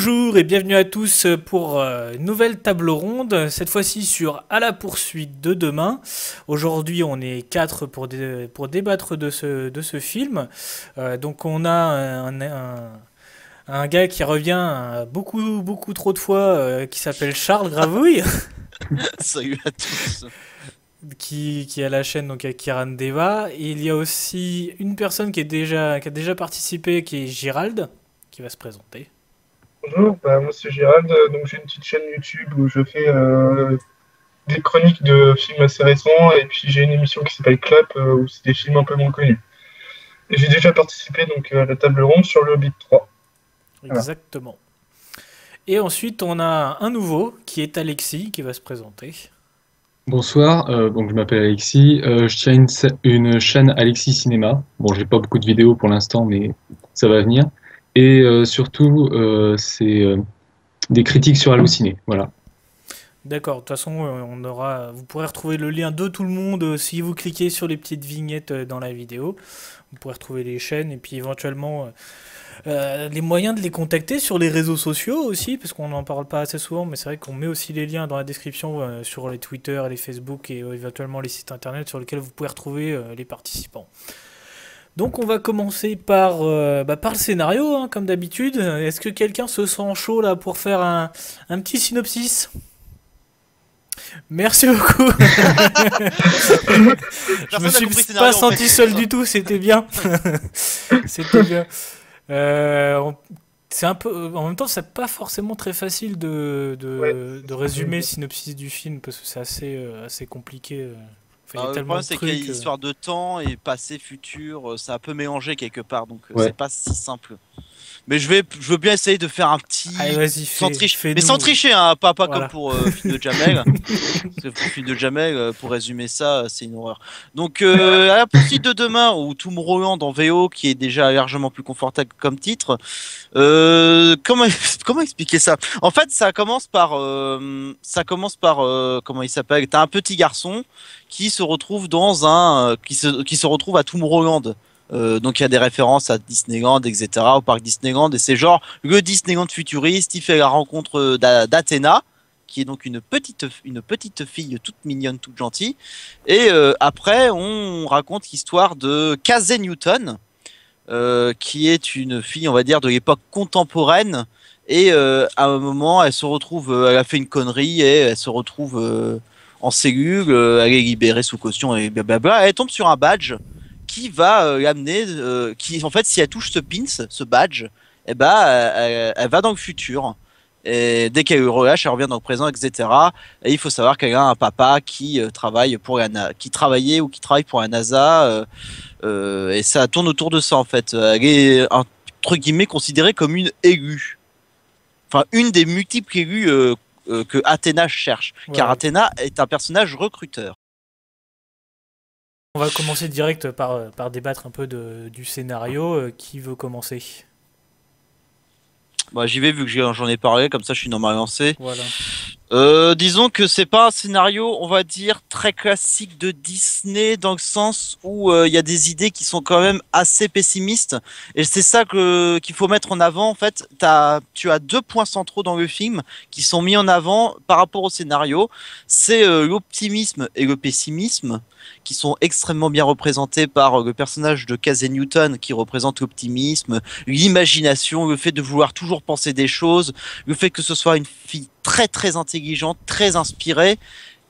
Bonjour et bienvenue à tous pour une nouvelle table ronde, cette fois-ci sur À la poursuite de demain. Aujourd'hui on est quatre pour débattre de ce film. Donc on a un gars qui revient beaucoup trop de fois, qui s'appelle Charles Gravouille, Salut à tous. qui a la chaîne donc avec Kiran Deva. Et il y a aussi une personne qui a déjà participé, qui est Gérald, qui va se présenter. Bonjour, moi c'est Gérald, donc j'ai une petite chaîne YouTube où je fais des chroniques de films assez récents et puis j'ai une émission qui s'appelle Clap où c'est des films un peu moins connus. Et j'ai déjà participé donc à la table ronde sur le Hobbit 3. Voilà. Exactement. Et ensuite, on a un nouveau qui est Alexis qui va se présenter. Bonsoir, donc je m'appelle Alexis, je tiens une chaîne Alexis Cinéma. Bon, j'ai pas beaucoup de vidéos pour l'instant, mais ça va venir. Et surtout, c'est des critiques sur Allociné, voilà. D'accord, de toute façon, vous pourrez retrouver le lien de tout le monde si vous cliquez sur les petites vignettes dans la vidéo. Vous pourrez retrouver les chaînes et puis éventuellement les moyens de les contacter sur les réseaux sociaux aussi, parce qu'on n'en parle pas assez souvent, mais c'est vrai qu'on met aussi les liens dans la description sur les Twitter, les Facebook et éventuellement les sites internet sur lesquels vous pouvez retrouver les participants. Donc on va commencer par le scénario, hein, comme d'habitude. Est-ce que quelqu'un se sent chaud là pour faire un petit synopsis? Merci beaucoup. Je me suis pas senti seul du tout, c'était bien. C'était bien. C'est un peu, en même temps, c'est pas forcément très facile de résumer le synopsis du film parce que c'est assez compliqué. Enfin, Le problème, c'est qu'il y a une histoire de temps et passé, futur, c'est un peu mélangé quelque part, donc Ouais. c'est pas si simple. Mais je veux bien essayer de faire un petit. Allez, vas-y, Sans tricher. fais-nous. Mais sans tricher, hein, pas Voilà. comme pour film de Jamel. Parce que pour film de Jamel, pour résumer ça, c'est une horreur. Donc, à la poursuite de demain, ou Tomorrowland en VO, qui est déjà largement plus confortable comme titre. Comment expliquer ça? En fait, ça commence par, comment il s'appelle? T'as un petit garçon qui se retrouve qui se retrouve à Tomorrowland. Donc il y a des références à Disneyland, etc., au parc Disneyland, et c'est genre le Disneyland futuriste. Il fait la rencontre d'Athéna, qui est donc une petite fille toute mignonne, toute gentille. Et après, on raconte l'histoire de Casey Newton, qui est une fille, on va dire, de l'époque contemporaine. Et à un moment, elle a fait une connerie et elle se retrouve en cellule, elle est libérée sous caution et blablabla. Elle tombe sur un badge qui va l'amener, qui en fait, si elle touche ce pins, ce badge, eh ben, elle va dans le futur. Et dès qu'elle le relâche, elle revient dans le présent, etc. Et il faut savoir qu'elle a un papa qui travaille pour qui travaillait ou qui travaille pour la NASA. Et ça tourne autour de ça, en fait. Elle est, entre guillemets, considérée comme une élue. Enfin, une des multiples élues que Athéna cherche. Ouais. Car Athéna est un personnage recruteur. On va commencer direct par débattre un peu du scénario. Qui veut commencer? Bah, j'y vais vu que j'en ai parlé, comme ça je suis normalement lancé. Voilà. Disons que c'est pas un scénario, on va dire, très classique de Disney, dans le sens où il y a des idées qui sont quand même assez pessimistes. Et c'est ça qu'il faut mettre en avant. En fait, tu as deux points centraux dans le film qui sont mis en avant par rapport au scénario. C'est l'optimisme et le pessimisme, qui sont extrêmement bien représentés par le personnage de Casey Newton, qui représente l'optimisme, l'imagination, le fait de vouloir toujours penser des choses, le fait que ce soit une fille très très intelligente, très inspirée,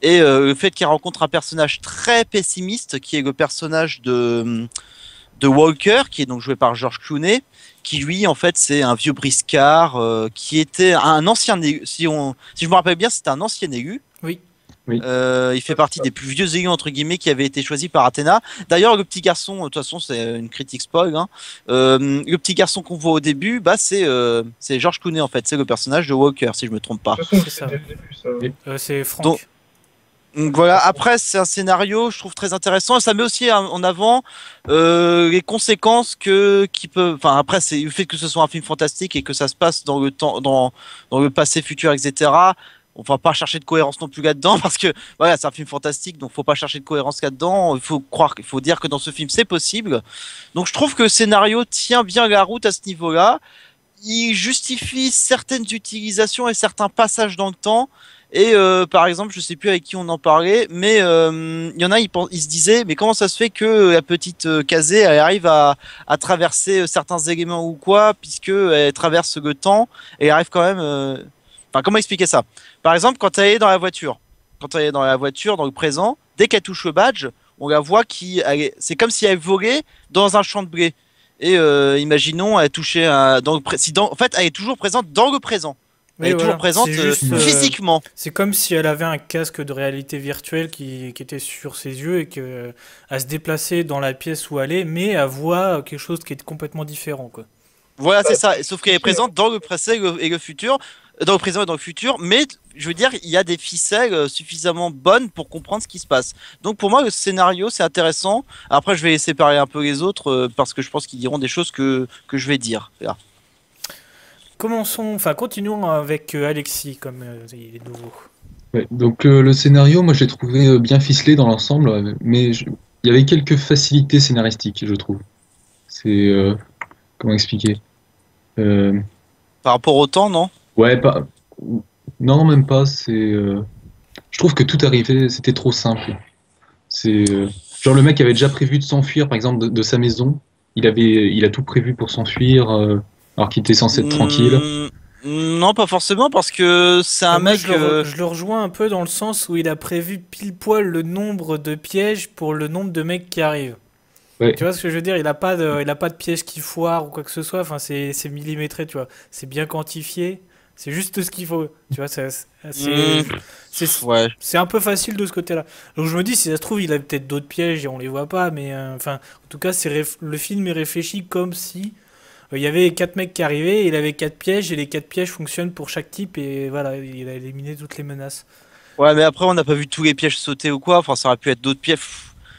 et le fait qu'elle rencontre un personnage très pessimiste, qui est le personnage de Walker, qui est donc joué par George Clooney, qui lui en fait c'est un vieux briscard, qui était un ancien élu. Si je me rappelle bien, c'était un ancien élu. Oui. Oui. Il fait partie des plus vieux élus entre guillemets qui avaient été choisis par Athéna. D'ailleurs, le petit garçon, de toute façon, c'est une critique spoil, hein. Le petit garçon qu'on voit au début, bah c'est George Clooney en fait, c'est le personnage de Walker, si je me trompe pas. De toute façon, C'est ça. c'est dès le début, ça. Oui. C'est Franck. Donc voilà. Après, c'est un scénario, je trouve très intéressant. Et ça met aussi en avant les conséquences qui peuvent. Enfin, après, c'est le fait que ce soit un film fantastique et que ça se passe dans le temps, dans le passé, futur, etc. On va pas chercher de cohérence non plus là-dedans parce que voilà, c'est un film fantastique, donc faut pas chercher de cohérence là-dedans. Il faut dire que dans ce film c'est possible. Donc je trouve que le scénario tient bien la route à ce niveau-là. il justifie certaines utilisations et certains passages dans le temps. Et par exemple, je sais plus avec qui on en parlait, mais il y en a, ils se disaient, mais comment ça se fait que la petite Kazé, elle arrive à traverser certains éléments ou quoi, puisque elle traverse le temps et elle arrive quand même. Enfin, comment expliquer ça? Par exemple, quand elle est dans la voiture, dans le présent, dès qu'elle touche le badge, on la voit c'est comme si elle volait dans un champ de blé. Et imaginons, elle touchait en fait, elle est toujours présente dans le présent. Elle Oui, est voilà. toujours présente C'est juste, physiquement. c'est comme si elle avait un casque de réalité virtuelle qui était sur ses yeux et que elle se déplaçait dans la pièce où elle est, mais elle voit quelque chose qui est complètement différent, quoi. Voilà, Bah, c'est ça. Sauf qu'elle est présente dans le passé et le futur, dans le présent et dans le futur. Mais je veux dire, il y a des ficelles suffisamment bonnes pour comprendre ce qui se passe. Donc pour moi, le scénario, c'est intéressant. Après, je vais séparer un peu les autres parce que je pense qu'ils diront des choses que je vais dire. Voilà. Continuons avec Alexis, comme il est nouveau. Ouais, donc le scénario, moi je l'ai trouvé bien ficelé dans l'ensemble, mais il y avait quelques facilités scénaristiques, je trouve. C'est comment expliquer? Euh, Par rapport au temps, non? ouais, pas, non, même pas. Je trouve que tout arrivait, c'était trop simple. Genre le mec avait déjà prévu de s'enfuir, par exemple, de sa maison. Il a tout prévu pour s'enfuir, alors qu'il était censé être tranquille. Hmm, non, pas forcément, parce que c'est un Moi, mec. je le rejoins un peu dans le sens où il a prévu pile poil le nombre de pièges pour le nombre de mecs qui arrivent. Ouais. Tu vois ce que je veux dire? Il a pas de piège qui foire ou quoi que ce soit. Enfin, c'est millimétré, tu vois. C'est bien quantifié. C'est juste ce qu'il faut. Tu vois, Hmm, ouais. c'est un peu facile de ce côté-là. Donc je me dis, si ça se trouve, il a peut-être d'autres pièges et on les voit pas. Mais enfin, en tout cas, le film est réfléchi comme si il y avait quatre mecs qui arrivaient, et il avait quatre pièges et les quatre pièges fonctionnent pour chaque type et voilà, il a éliminé toutes les menaces. Ouais, mais après, on n'a pas vu tous les pièges sauter ou quoi. Enfin, ça aurait pu être d'autres pièges.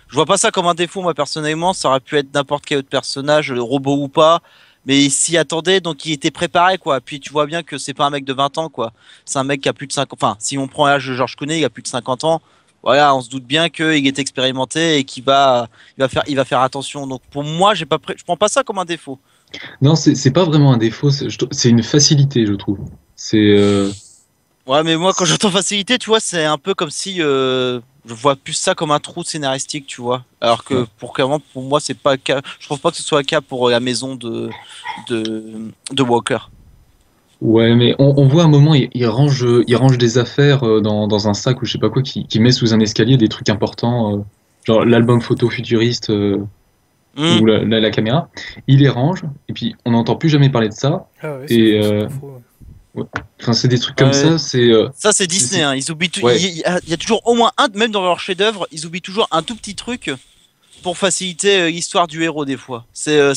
Je vois pas ça comme un défaut, moi, personnellement. Ça aurait pu être n'importe quel autre personnage, le robot ou pas. Mais il s'y attendait, donc il était préparé, quoi. Puis tu vois bien que c'est pas un mec de 20 ans, quoi. C'est un mec qui a plus de 50. Enfin, si on prend l'âge de Georges Clooney, il a plus de 50 ans. Voilà, on se doute bien qu'il est expérimenté et il va faire attention. Donc pour moi, je prends pas ça comme un défaut. Non, c'est pas vraiment un défaut, c'est une facilité, je trouve. C'est Ouais, mais moi, quand j'entends facilité, tu vois, c'est un peu comme si je vois plus ça comme un trou scénaristique, tu vois. Alors que clairement, pour moi, c'est pas le cas. Je trouve pas que ce soit le cas pour la maison de Walker. ouais, mais on voit à un moment, il range des affaires dans un sac ou je sais pas quoi, qui met sous un escalier des trucs importants, genre l'album photo futuriste Hmm. ou la caméra. Il les range et puis on n'entend plus jamais parler de ça. Ah ouais, Et c'est pas faux. ouais. Enfin, c'est des trucs comme Ouais. ça. Ça, c'est Disney, hein. Ils oublient tout. Ouais. Il y a toujours au moins un, même dans leur chef-d'œuvre, ils oublient toujours un tout petit truc pour faciliter l'histoire du héros, des fois. C'est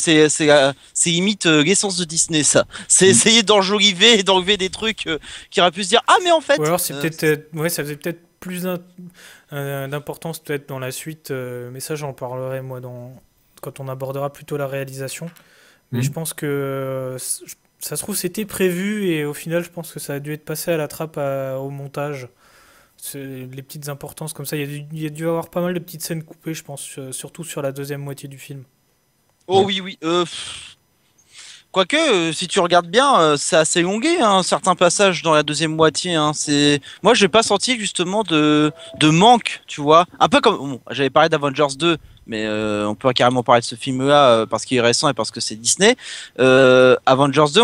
limite l'essence de Disney, ça. C'est essayer d'enjoliver et d'enlever des trucs qui auraient pu se dire, ah, mais en fait. Ou alors c'est peut-être, ouais, ça faisait peut-être plus d'importance peut-être dans la suite, mais ça j'en parlerai moi quand on abordera plutôt la réalisation. Mais je pense que ça se trouve c'était prévu et au final je pense que ça a dû être passé à la trappe au montage. Les petites importances comme ça, il y a dû avoir pas mal de petites scènes coupées, je pense, surtout sur la deuxième moitié du film. Oh Ouais. oui, oui. Quoique, si tu regardes bien, c'est assez longué, hein, certains passages dans la deuxième moitié. Hein, moi, j'ai pas senti justement de manque, tu vois. Un peu comme, bon, j'avais parlé d'Avengers 2, mais on peut carrément parler de ce film-là parce qu'il est récent et parce que c'est Disney. Avengers 2,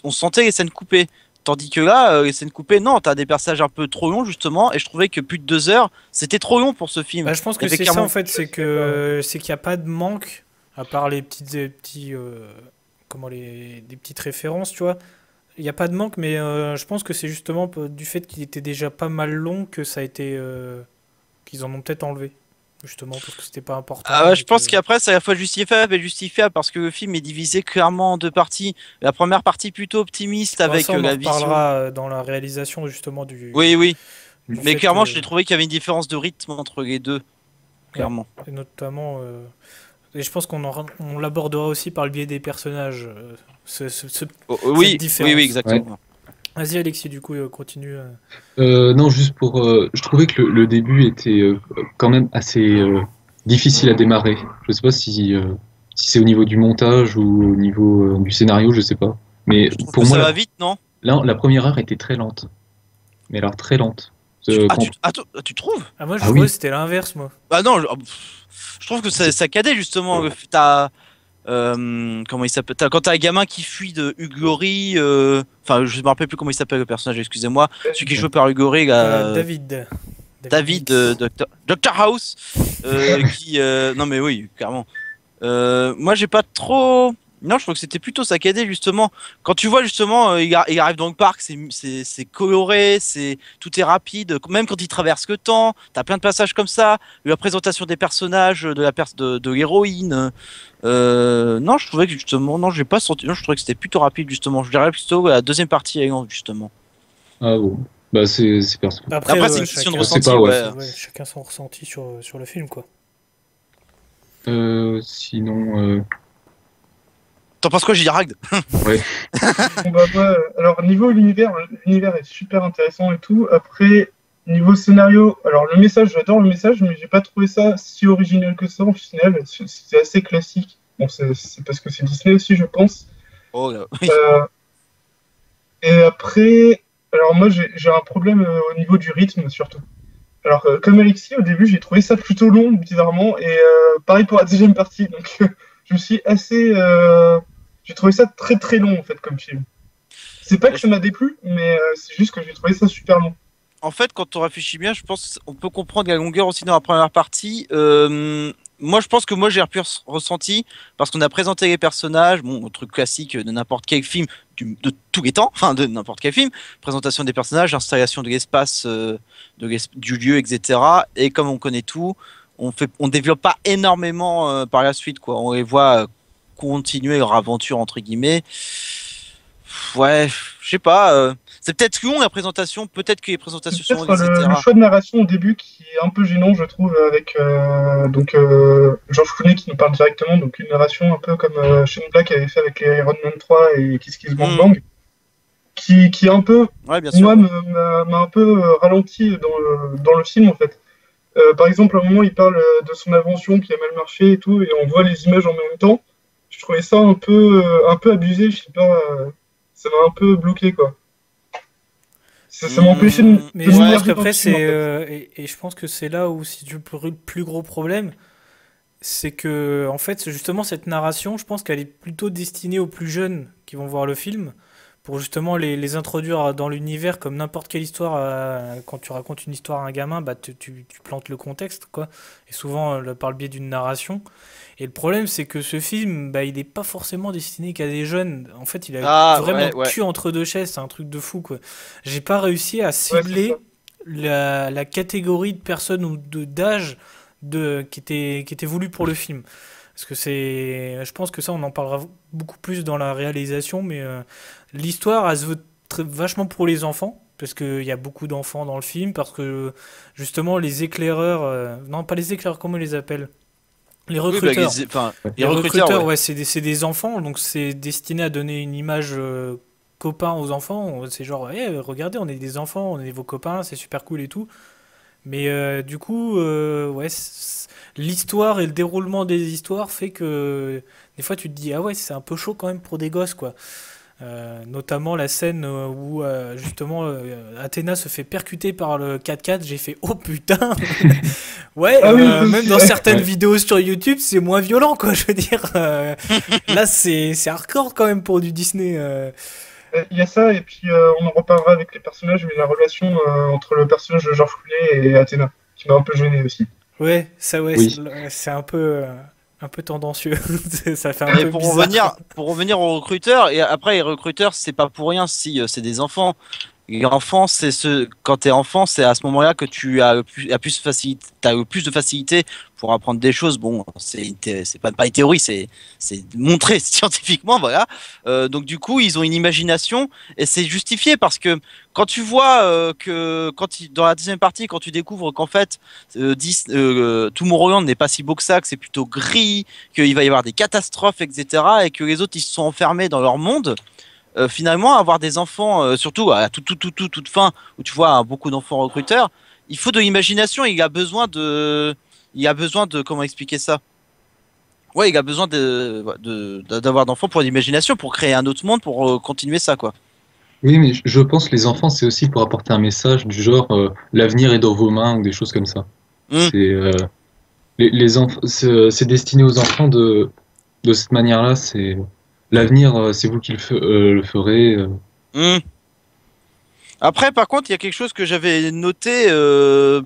on sentait les scènes coupées. Tandis que là, les scènes coupées, non, t'as des passages un peu trop longs justement, et je trouvais que plus de 2 heures, c'était trop long pour ce film. Bah, je pense Il y que avait c'est ça clairement- en fait, c'est qu'il n'y a pas de manque, à part les petits des petites références, tu vois. Il n'y a pas de manque, mais je pense que c'est justement du fait qu'il était déjà pas mal long que ça a été qu'ils en ont peut-être enlevé, justement parce que c'était pas important. Ah ouais, je et pense que- qu'après, c'est à la fois justifiable et justifiable parce que le film est divisé clairement en deux parties. La première partie plutôt optimiste Bon, avec ça, on en la vision. reparlera dans la réalisation justement Oui, oui. du Mais fait clairement, que- je l'ai trouvé qu'il y avait une différence de rythme entre les deux. Clairement. et notamment et je pense on l'abordera aussi par le biais des personnages. Oui, oui, différence. oui, exactement. Vas-y Alexis, du coup continue. Non, juste pour. Je trouvais que le début était quand même assez difficile à démarrer. Je sais pas si c'est au niveau du montage ou au niveau du scénario, je sais pas. Mais Je trouve pour que moi, ça va vite, non? là, la première heure était très lente. Mais alors très lente. Tu trouves? Ah, moi, je Ah trouvais oui. que c'était l'inverse, moi. Bah non, je trouve que ça saccadé justement. T'as comment il s'appelle? Quand t'as un gamin qui fuit de Ugori, enfin je me rappelle plus comment il s'appelle le personnage, excusez-moi. Celui qui est joué par Ugori, David. David Mix. Dr House, qui non mais oui, clairement. Moi j'ai pas trop. Non, je trouve que c'était plutôt saccadé justement. Quand tu vois justement, il arrive dans le parc, c'est coloré, tout est rapide. Même quand il traverse le temps, t'as plein de passages comme ça. La présentation des personnages, de l'héroïne. Non, je trouvais que justement, non, j'ai pas senti. Non, je trouvais que c'était plutôt rapide justement. Je dirais plutôt la deuxième partie justement. Ah bon. Bah c'est personnel. Après, Après, c'est ouais, une question de chacun, ressenti, pas, ouais. ouais, chacun son ressenti sur le film, quoi. Sinon, T'en penses quoi, Gilragd? ouais. Bon, bah, moi, alors, niveau l'univers est super intéressant et tout. Après, niveau scénario, alors le message, j'adore le message, mais j'ai pas trouvé ça si original que ça au final. C'est assez classique. Bon, c'est parce que c'est Disney aussi, je pense. Oh là, oui. Euh, et après, alors moi, j'ai un problème au niveau du rythme, surtout. Alors, comme Alexis, au début, j'ai trouvé ça plutôt long, bizarrement, et pareil pour la deuxième partie. Donc, je me suis assez. J'ai trouvé ça très très long, en fait, comme film. C'est pas que ça m'a déplu, mais c'est juste que j'ai trouvé ça super long. En fait, quand on réfléchit bien, je pense qu'on peut comprendre la longueur aussi dans la première partie. Moi, je pense que moi j'ai un pur ressenti parce qu'on a présenté les personnages, bon, un truc classique de n'importe quel film de tous les temps, enfin de n'importe quel film, présentation des personnages, installation de l'espace, du lieu, etc. Et comme on connaît tout, on développe pas énormément par la suite, quoi. On les voit continuer leur aventure entre guillemets. Ouais, je sais pas. C'est peut-être long la présentation, peut-être que les présentations C'est sont peut-être longues, etc. le choix de narration au début qui est un peu gênant, je trouve, avec George Clooney qui nous parle directement, donc une narration un peu comme Shane Black avait fait avec les Iron Man 3 et Kiss Kiss Bang Bang, qui un peu, Ouais, bien sûr. moi, m'a un peu ralenti dans le film, en fait. Par exemple, à un moment, il parle de son invention qui a mal marché et tout, et on voit les images en même temps. Je trouvais ça un peu abusé, je sais pas, ça m'a un peu bloqué, quoi. Ça m'a empêché Mais de je pense m'immerger dans qu'après, le film, en fait. et je pense que c'est là où, si tu veux, le plus gros problème, c'est que, en fait, justement, cette narration, je pense qu'elle est plutôt destinée aux plus jeunes qui vont voir le film, pour justement les introduire dans l'univers, comme n'importe quelle histoire. Quand tu racontes une histoire à un gamin, bah, tu plantes le contexte, quoi. Et souvent, par le biais d'une narration. Et le problème, c'est que ce film, bah, il n'est pas forcément destiné qu'à des jeunes. En fait, il a Ah, vraiment ouais, le ouais. cul entre deux chaises, c'est un truc de fou, quoi. J'ai pas réussi à Ouais, c'est ça. cibler la catégorie de personnes ou d'âge qui était voulu pour le film. Parce que je pense que ça, on en parlera beaucoup plus dans la réalisation, mais l'histoire, elle se veut vachement pour les enfants. Parce qu'il y a beaucoup d'enfants dans le film, parce que justement les éclaireurs, non pas les éclaireurs, comment on les appelle? Les Oui, bah, recruteurs. enfin, les Les recruteurs, recruteurs, ouais. ouais, c'est des enfants, donc c'est destiné à donner une image copain aux enfants. C'est genre, regardez, on est des enfants, on est vos copains, c'est super cool et tout. Mais du coup, ouais, l'histoire et le déroulement des histoires fait que des fois tu te dis, ah ouais, c'est un peu chaud quand même pour des gosses, quoi. Notamment la scène où justement Athéna se fait percuter par le 4x4, j'ai fait oh putain. Ouais, Ah oui, même dans certaines Ouais. vidéos sur YouTube c'est moins violent, quoi, je veux dire. Là c'est hardcore quand même pour du Disney. Il y a ça, et puis on en reparlera avec les personnages, mais la relation entre le personnage de George Clooney et Athéna, qui m'a un peu gêné aussi. Ouais, ça ouais, Oui. c'est un peu tendancieux. Ça fait un Mais peu bizarre. pour revenir aux recruteurs, et après les recruteurs, c'est pas pour rien si c'est des enfants. Les enfants, quand t'es enfant, c'est à ce moment-là que tu as t'as le plus de facilité pour apprendre des choses. Bon, c'est pas une théorie, c'est montré scientifiquement, voilà. Donc du coup, ils ont une imagination et c'est justifié parce que quand tu vois que dans la deuxième partie, quand tu découvres qu'en fait, Tomorrowland n'est pas si beau que ça, que c'est plutôt gris, qu'il va y avoir des catastrophes, etc., et que les autres ils se sont enfermés dans leur monde. Finalement, avoir des enfants, surtout à toute fin, où tu vois beaucoup d'enfants recruteurs, il faut de l'imagination. Il a besoin de, comment expliquer ça? Ouais, il a besoin d'avoir d'enfants pour l'imagination, pour créer un autre monde, pour continuer ça, quoi. Oui, mais je pense que les enfants, c'est aussi pour apporter un message du genre l'avenir est dans vos mains ou des choses comme ça. Hmm. C'est les enfants, c'est destiné aux enfants de cette manière-là. C'est l'avenir, c'est vous qui le ferez. Hmm. Après, par contre, il y a quelque chose que j'avais noté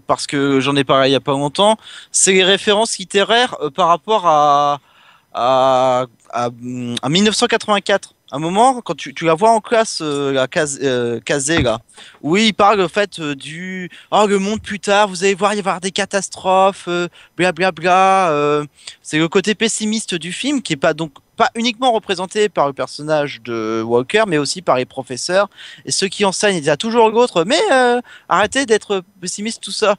parce que j'en ai parlé il y a pas longtemps, c'est les références littéraires par rapport à 1984. À un moment, quand tu la vois en classe, Kazé, là, où il parle, en fait, le monde plus tard, vous allez voir, il va y avoir des catastrophes, blablabla. C'est le côté pessimiste du film, qui est pas uniquement représenté par le personnage de Walker, mais aussi par les professeurs, et ceux qui enseignent. Il y a toujours l'autre, mais arrêtez d'être pessimiste, tout ça.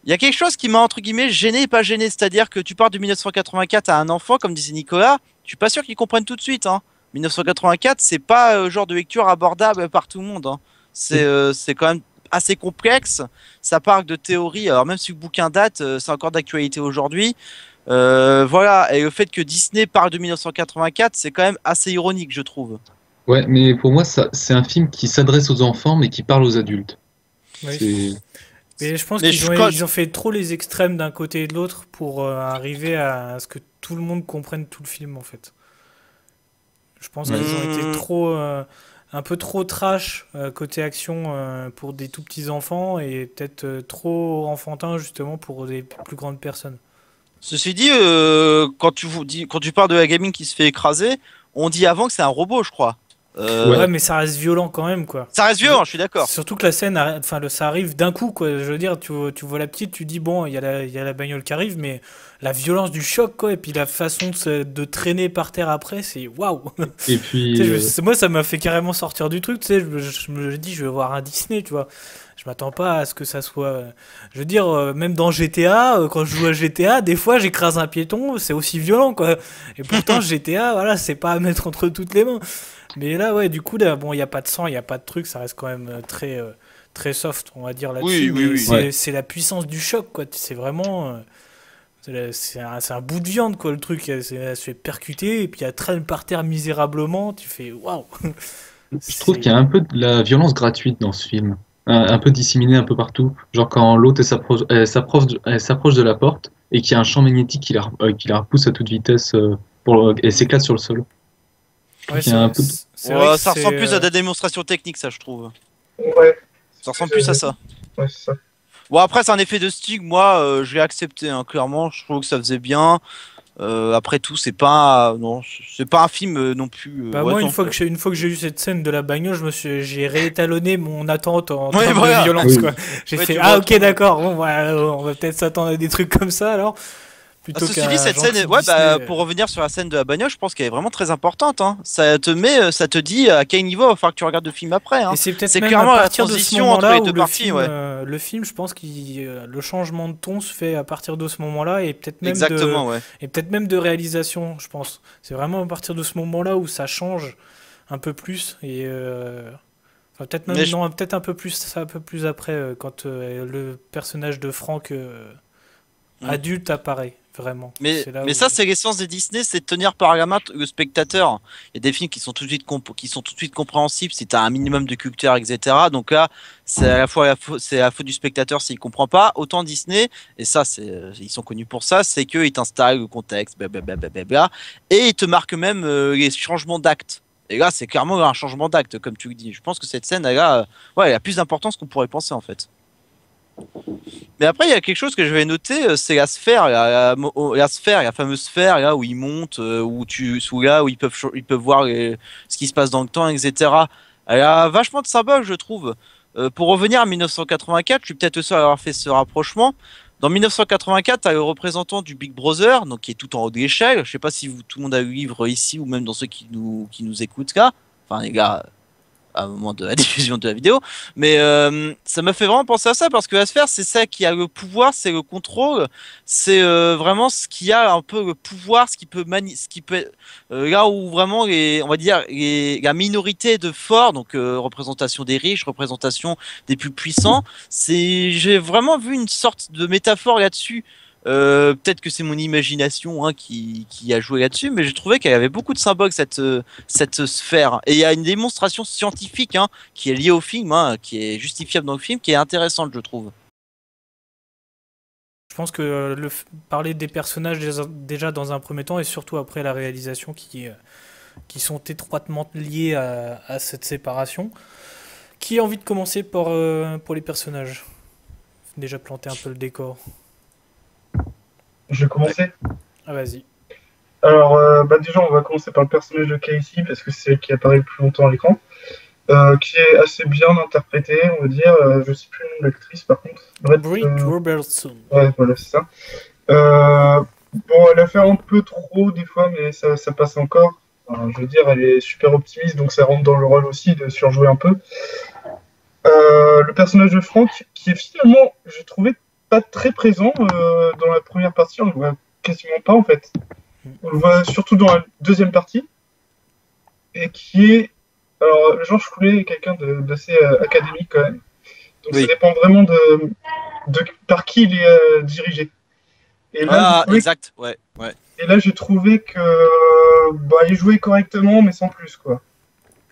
Il y a quelque chose qui m'a entre guillemets gêné et pas gêné, c'est-à-dire que tu parles de 1984 à un enfant, comme disait Nicolas, je suis pas sûr qu'il comprenne tout de suite. 1984, c'est pas genre de lecture abordable par tout le monde. C'est quand même assez complexe. Ça parle de théorie. Alors même si le bouquin date, c'est encore d'actualité aujourd'hui. Voilà. Et le fait que Disney parle de 1984, c'est quand même assez ironique, je trouve. Ouais, mais pour moi, c'est un film qui s'adresse aux enfants, mais qui parle aux adultes. Oui. Mais je pense Mais qu'ils ont fait trop les extrêmes d'un côté et de l'autre pour arriver à ce que tout le monde comprenne tout le film en fait. Je pense qu'ils ont été un peu trop trash côté action pour des tout petits enfants et peut-être trop enfantin justement pour des plus grandes personnes. Ceci dit, quand tu parles de la gamine qui se fait écraser, on dit avant que c'est un robot, je crois. Ouais, mais ça reste violent quand même, quoi. Ça reste violent, je suis d'accord. Surtout que la scène, ça arrive d'un coup, quoi. Je veux dire, tu vois la petite, tu dis, bon, il y a la bagnole qui arrive, mais la violence du choc, quoi, et puis la façon de traîner par terre après, c'est waouh! Et puis, Moi, ça m'a fait carrément sortir du truc, tu sais. Je me dis, je vais voir un Disney, tu vois. Je m'attends pas à ce que ça soit. Je veux dire, même dans GTA, quand je joue à GTA, des fois j'écrase un piéton, c'est aussi violent, quoi. Et pourtant, GTA, voilà, c'est pas à mettre entre toutes les mains. Mais là, ouais, du coup, là, bon, il n'y a pas de sang, il n'y a pas de truc, ça reste quand même très soft, on va dire là-dessus. Oui. C'est la puissance du choc, quoi. C'est vraiment. C'est un bout de viande, quoi, le truc. Elle se fait percuter, et puis elle traîne par terre misérablement, tu fais waouh! je trouve qu'il y a un peu de la violence gratuite dans ce film, un peu disséminée un peu partout. Genre quand l'autre elle s'approche de la porte et qu'il y a un champ magnétique qui la repousse à toute vitesse et s'éclate sur le sol. Ouais, Il y a un peu Ça ressemble plus à des démonstrations techniques, ça, je trouve. Ouais. Ça ressemble plus à ça. Ouais, c'est ça. Bon, après, c'est un effet de style. Moi, je l'ai accepté, clairement. Je trouve que ça faisait bien. Après tout, c'est pas un film non plus. Bah moi, une fois que j'ai eu cette scène de la bagnole, j'ai réétalonné mon attente en termes voilà. de violence, Oui. quoi. J'ai fait, tu vois, ok, d'accord, bon, on va peut-être s'attendre à des trucs comme ça, alors. Plutôt ceci dit, cette scène, pour revenir sur la scène de la bagnole, je pense qu'elle est vraiment très importante. Ça te dit à quel niveau il va falloir que tu regardes le film après. Et c'est peut-être C'est même clairement à la partir de ce transition entre moment-là les où deux parties, le film, je pense que le changement de ton se fait à partir de ce moment-là et peut-être même Exactement, ouais. et peut-être même de réalisation, je pense. C'est vraiment à partir de ce moment-là où ça change un peu plus et enfin, peut-être même peut-être un peu plus après quand le personnage de Frank adulte apparaît vraiment. Mais où... ça, c'est l'essence des Disney, c'est de tenir par la main le spectateur. Il y a des films qui sont tout de suite compréhensibles si tu as un minimum de culture, etc. Donc là, c'est à la fois c'est la faute du spectateur s'il comprend pas. Autant Disney, et ça, ils sont connus pour ça, c'est qu'ils t'installent le contexte, blablabla, et ils te marquent même les changements d'actes. Et là, c'est clairement un changement d'acte, comme tu le dis. Je pense que cette scène, elle a plus d'importance qu'on pourrait penser, en fait. Mais après, il y a quelque chose que je vais noter, c'est la sphère, la sphère, la fameuse sphère là où ils montent, où ils peuvent voir ce qui se passe dans le temps, etc. Elle a vachement de symboles, je trouve. Pour revenir à 1984, je suis peut-être le seul à avoir fait ce rapprochement. Dans 1984, t'as le représentant du Big Brother, donc qui est tout en haut de l'échelle. Je sais pas si tout le monde a eu le livre ici ou même dans ceux qui nous écoutent là. Enfin, les gars, à un moment de la diffusion de la vidéo, mais ça me fait vraiment penser à ça parce que la sphère, c'est ça qui a le pouvoir, c'est le contrôle, c'est vraiment ce qui a un peu le pouvoir, ce qui peut là où vraiment on va dire la minorité de forts, donc représentation des riches, représentation des plus puissants, j'ai vraiment vu une sorte de métaphore là-dessus. Peut-être que c'est mon imagination hein, qui a joué là-dessus, mais j'ai trouvé qu'elle avait beaucoup de symboles cette sphère. Et il y a une démonstration scientifique hein, qui est liée au film, hein, qui est justifiable dans le film, qui est intéressante, je trouve. Je pense que parler des personnages déjà dans un premier temps et surtout après la réalisation qui sont étroitement liés à cette séparation. Qui a envie de commencer pour les personnages? Déjà planter un peu le décor. Je vais commencer. Ah, vas-y. Alors, déjà, on va commencer par le personnage de Casey, parce que c'est elle qui apparaît le plus longtemps à l'écran, qui est assez bien interprété, on va dire. Je sais plus le nom de l'actrice, par contre. Brett, Britt Robertson. Ouais, voilà, c'est ça. Bon, elle a fait un peu trop des fois, mais ça passe encore. Enfin, je veux dire, elle est super optimiste, donc ça rentre dans le rôle aussi de surjouer un peu. Le personnage de Frank, qui est finalement, j'ai trouvé, pas très présent dans la première partie, on le voit quasiment pas en fait. On le voit surtout dans la deuxième partie, et qui est... Alors, Georges Clooney est quelqu'un d'assez académique quand même. Donc Oui. ça dépend vraiment de par qui il est dirigé. Et là, Exact, ouais. Et là, j'ai trouvé que il jouait correctement, mais sans plus, quoi.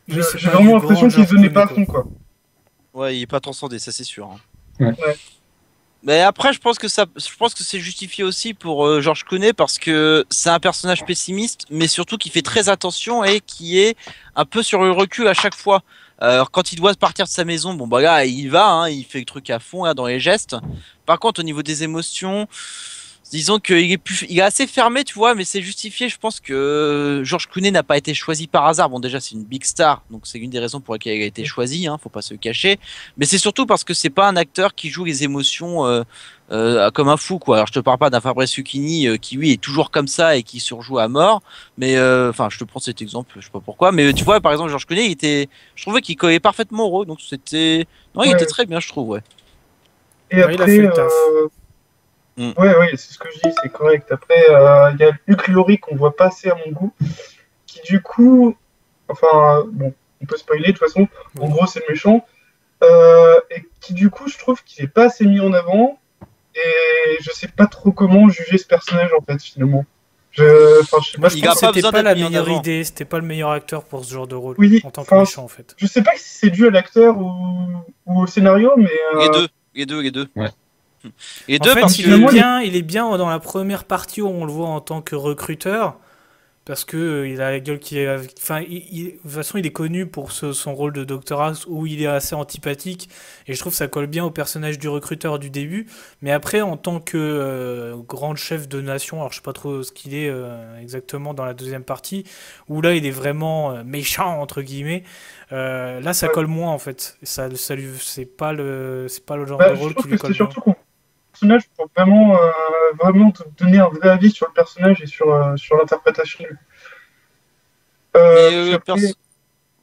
Oui, c'est J'ai pas vraiment du l'impression grand qu'il se donnait George pas à Clooney, fond, quoi. Ouais, il est pas transcendé, ça c'est sûr. Hein. Ouais. Mais après, je pense que c'est justifié aussi pour George Clooney parce que c'est un personnage pessimiste, mais surtout qui fait très attention et qui est un peu sur le recul à chaque fois. Alors quand il doit partir de sa maison, bon bah là il va, hein, il fait le truc à fond là dans les gestes. Par contre, au niveau des émotions, disons qu'il il est assez fermé, tu vois, mais c'est justifié. Je pense que George Clooney n'a pas été choisi par hasard. Bon, déjà, c'est une big star, donc c'est une des raisons pour lesquelles il a été choisi, hein, faut pas se le cacher. Mais c'est surtout parce que c'est pas un acteur qui joue les émotions comme un fou, quoi. Alors, je te parle pas d'un Fabrice Lucchini qui, lui, est toujours comme ça et qui surjoue à mort. Mais, enfin, je te prends cet exemple, je sais pas pourquoi. Mais tu vois, par exemple, George Clooney, je trouvais qu'il collait parfaitement au rôle, donc c'était. Non, il était très bien, je trouve, ouais. Et Ouais, il a après, fait le taf. ouais, c'est ce que je dis, c'est correct. Après, il y a Hugh Laurie qu'on voit pas assez à mon goût, qui du coup, enfin, bon, on peut spoiler de toute façon. En Oui. gros, c'est le méchant, et qui du coup, je trouve qu'il est pas assez mis en avant, et je sais pas trop comment juger ce personnage en fait finalement. Enfin, je sais Moi, pas. je Il a pense pas que c'était besoin pas d'être la mis en meilleure avant. idée, c'était pas le meilleur acteur pour ce genre de rôle Oui, en tant que enfin, méchant en fait. je sais pas si c'est dû à l'acteur ou au scénario, mais Les deux. Ouais. Les En deux fait, parce il que. il est bien dans la première partie où on le voit en tant que recruteur. Parce que il a la gueule qui est. Enfin, de toute façon, il est connu pour son rôle de Dr. House où il est assez antipathique. Et je trouve que ça colle bien au personnage du recruteur du début. Mais après, en tant que grand chef de nation, alors je sais pas trop ce qu'il est exactement dans la deuxième partie, où là, il est vraiment méchant, entre guillemets. Là, ça Ouais. colle moins, en fait. C'est pas le genre bah, de je rôle trouve qui que lui c'est colle bien. surtout qu'on personnage pour vraiment te donner un vrai avis sur le personnage et sur l'interprétation. Mais Puis après,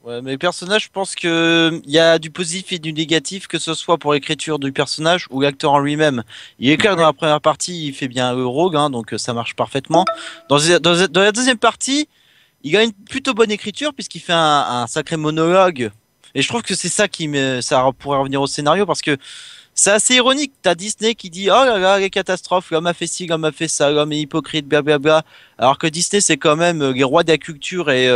ouais, mais le personnage, je pense que il y a du positif et du négatif, que ce soit pour l'écriture du personnage ou l'acteur en lui-même. Il est clair que dans la première partie, il fait bien le rogue, hein, donc ça marche parfaitement. Dans la deuxième partie, il a une plutôt bonne écriture puisqu'il fait un sacré monologue. Et je trouve que c'est ça ça pourrait revenir au scénario parce que c'est assez ironique. T'as Disney qui dit oh là là les catastrophes, l'homme a fait ci, l'homme a fait ça, l'homme est hypocrite, blablabla. Alors que Disney c'est quand même les rois de la culture et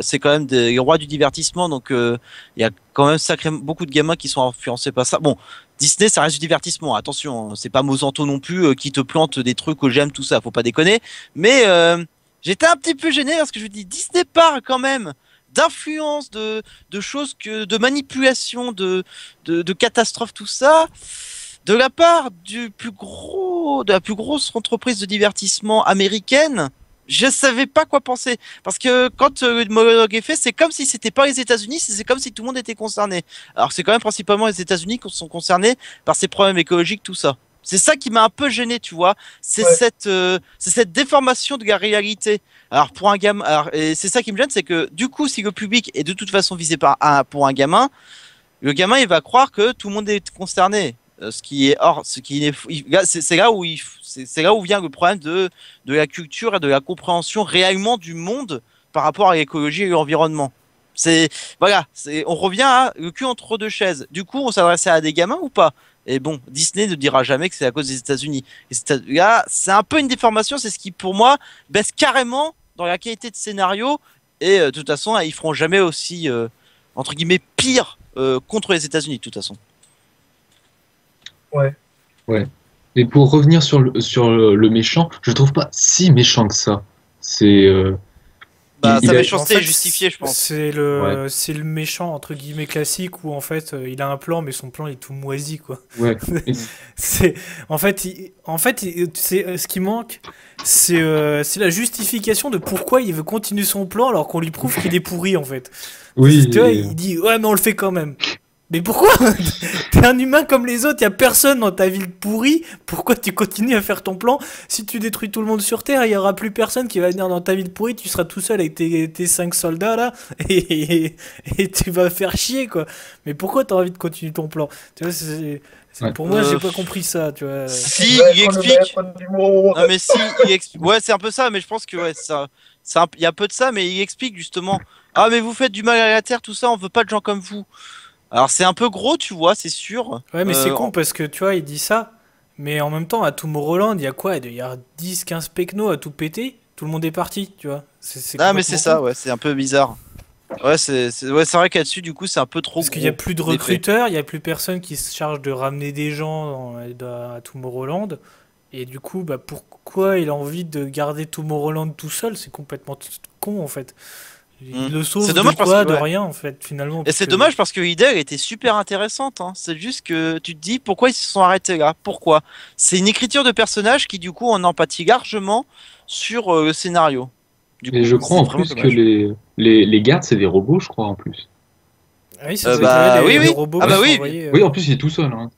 c'est quand même les rois du divertissement. Donc il y a quand même beaucoup de gamins qui sont influencés par ça. Bon, Disney ça reste du divertissement. Attention, hein, c'est pas Monsanto non plus qui te plante des trucs au j'aime tout ça. Faut pas déconner. Mais j'étais un petit peu gêné parce que je me dis Disney parle quand même d'influence, de choses de manipulation, de catastrophes, tout ça, de la part de la plus grosse entreprise de divertissement américaine. Je savais pas quoi penser parce que quand le monologue est fait, c'est comme si c'était pas les États-Unis, c'est comme si tout le monde était concerné. Alors que c'est quand même principalement les États-Unis qui sont concernés par ces problèmes écologiques, tout ça. C'est ça qui m'a un peu gêné, tu vois. C'est Ouais. cette déformation de la réalité. Alors pour un gamin, et c'est ça qui me gêne, c'est que du coup, si le public est de toute façon visé pour un gamin, le gamin il va croire que tout le monde est concerné. Ce qui est c'est là où c'est là où vient le problème de la culture et de la compréhension réellement du monde par rapport à l'écologie et l'environnement. Voilà, on revient à le cul entre deux chaises. Du coup, on s'adressait à des gamins ou pas? Et bon, Disney ne dira jamais que c'est à cause des États-Unis. Et là, c'est un peu une déformation, c'est ce qui pour moi baisse carrément dans la qualité de scénario. Et de toute façon, ils feront jamais aussi entre guillemets pire contre les États-Unis de toute façon. Ouais. Ouais. Et pour revenir sur le méchant, je le trouve pas si méchant que ça. C'est Bah, il sa a- méchanceté En est fait, justifiée, je pense. Ouais. c'est le méchant entre guillemets classique où en fait il a un plan mais son plan est tout moisi quoi. ouais. Et C'est en fait c'est ce qui manque c'est la justification de pourquoi il veut continuer son plan alors qu'on lui prouve qu'il est pourri en fait. oui, Tu vois, il dit ouais mais on le fait quand même. Mais pourquoi? T'es un humain comme les autres, y a personne dans ta ville pourrie. Pourquoi tu continues à faire ton plan? Si tu détruis tout le monde sur Terre, il y aura plus personne qui va venir dans ta ville pourrie. Tu seras tout seul avec tes 5 soldats là et tu vas faire chier quoi. Mais pourquoi t'as envie de continuer ton plan? Tu vois, Ouais. pour moi, j'ai Euh, pas compris ça. Tu vois. Si, Ouais, il quand le explique. maître d'humour. Non mais si, il explique. Ouais, c'est un peu ça, mais je pense que ouais, ça, il y a un peu de ça, mais il explique justement. Ah mais vous faites du mal à la Terre, tout ça, on veut pas de gens comme vous. Alors c'est un peu gros, tu vois, c'est sûr. Ouais, mais c'est Euh, con parce que tu vois, il dit ça. Mais en même temps, à Tomorrowland, il y a quoi? Il y a 10-15 pecnos à tout péter. Tout le monde est parti, tu vois. C'est Ah mais c'est complètement ça, con. ouais, c'est un peu bizarre. Ouais, ouais, c'est vrai qu'à dessus, du coup, c'est un peu trop Parce qu'il n'y a gros. plus de en effet. recruteurs, il n'y a plus personne qui se charge de ramener des gens à Tomorrowland. Et du coup, bah, pourquoi il a envie de garder Tomorrowland tout seul? C'est complètement con en fait. Hmm. Il le C'est sauve de dommage parce quoi? que De ouais. rien en fait, finalement. Et Parce c'est que... dommage parce que l'idée elle était super intéressante. Hein. C'est juste que tu te dis pourquoi ils se sont arrêtés là. Pourquoi? C'est une écriture de personnage qui du coup on empathie largement sur le scénario. Du et coup, je crois c'est en vraiment plus que dommage. les gardes, c'est des robots, je crois en plus. Ah oui, ça doit être Bah oui, les oui. robots Ah qui bah sont oui. envoyés. Oui, en plus, il est tout seul. Hein.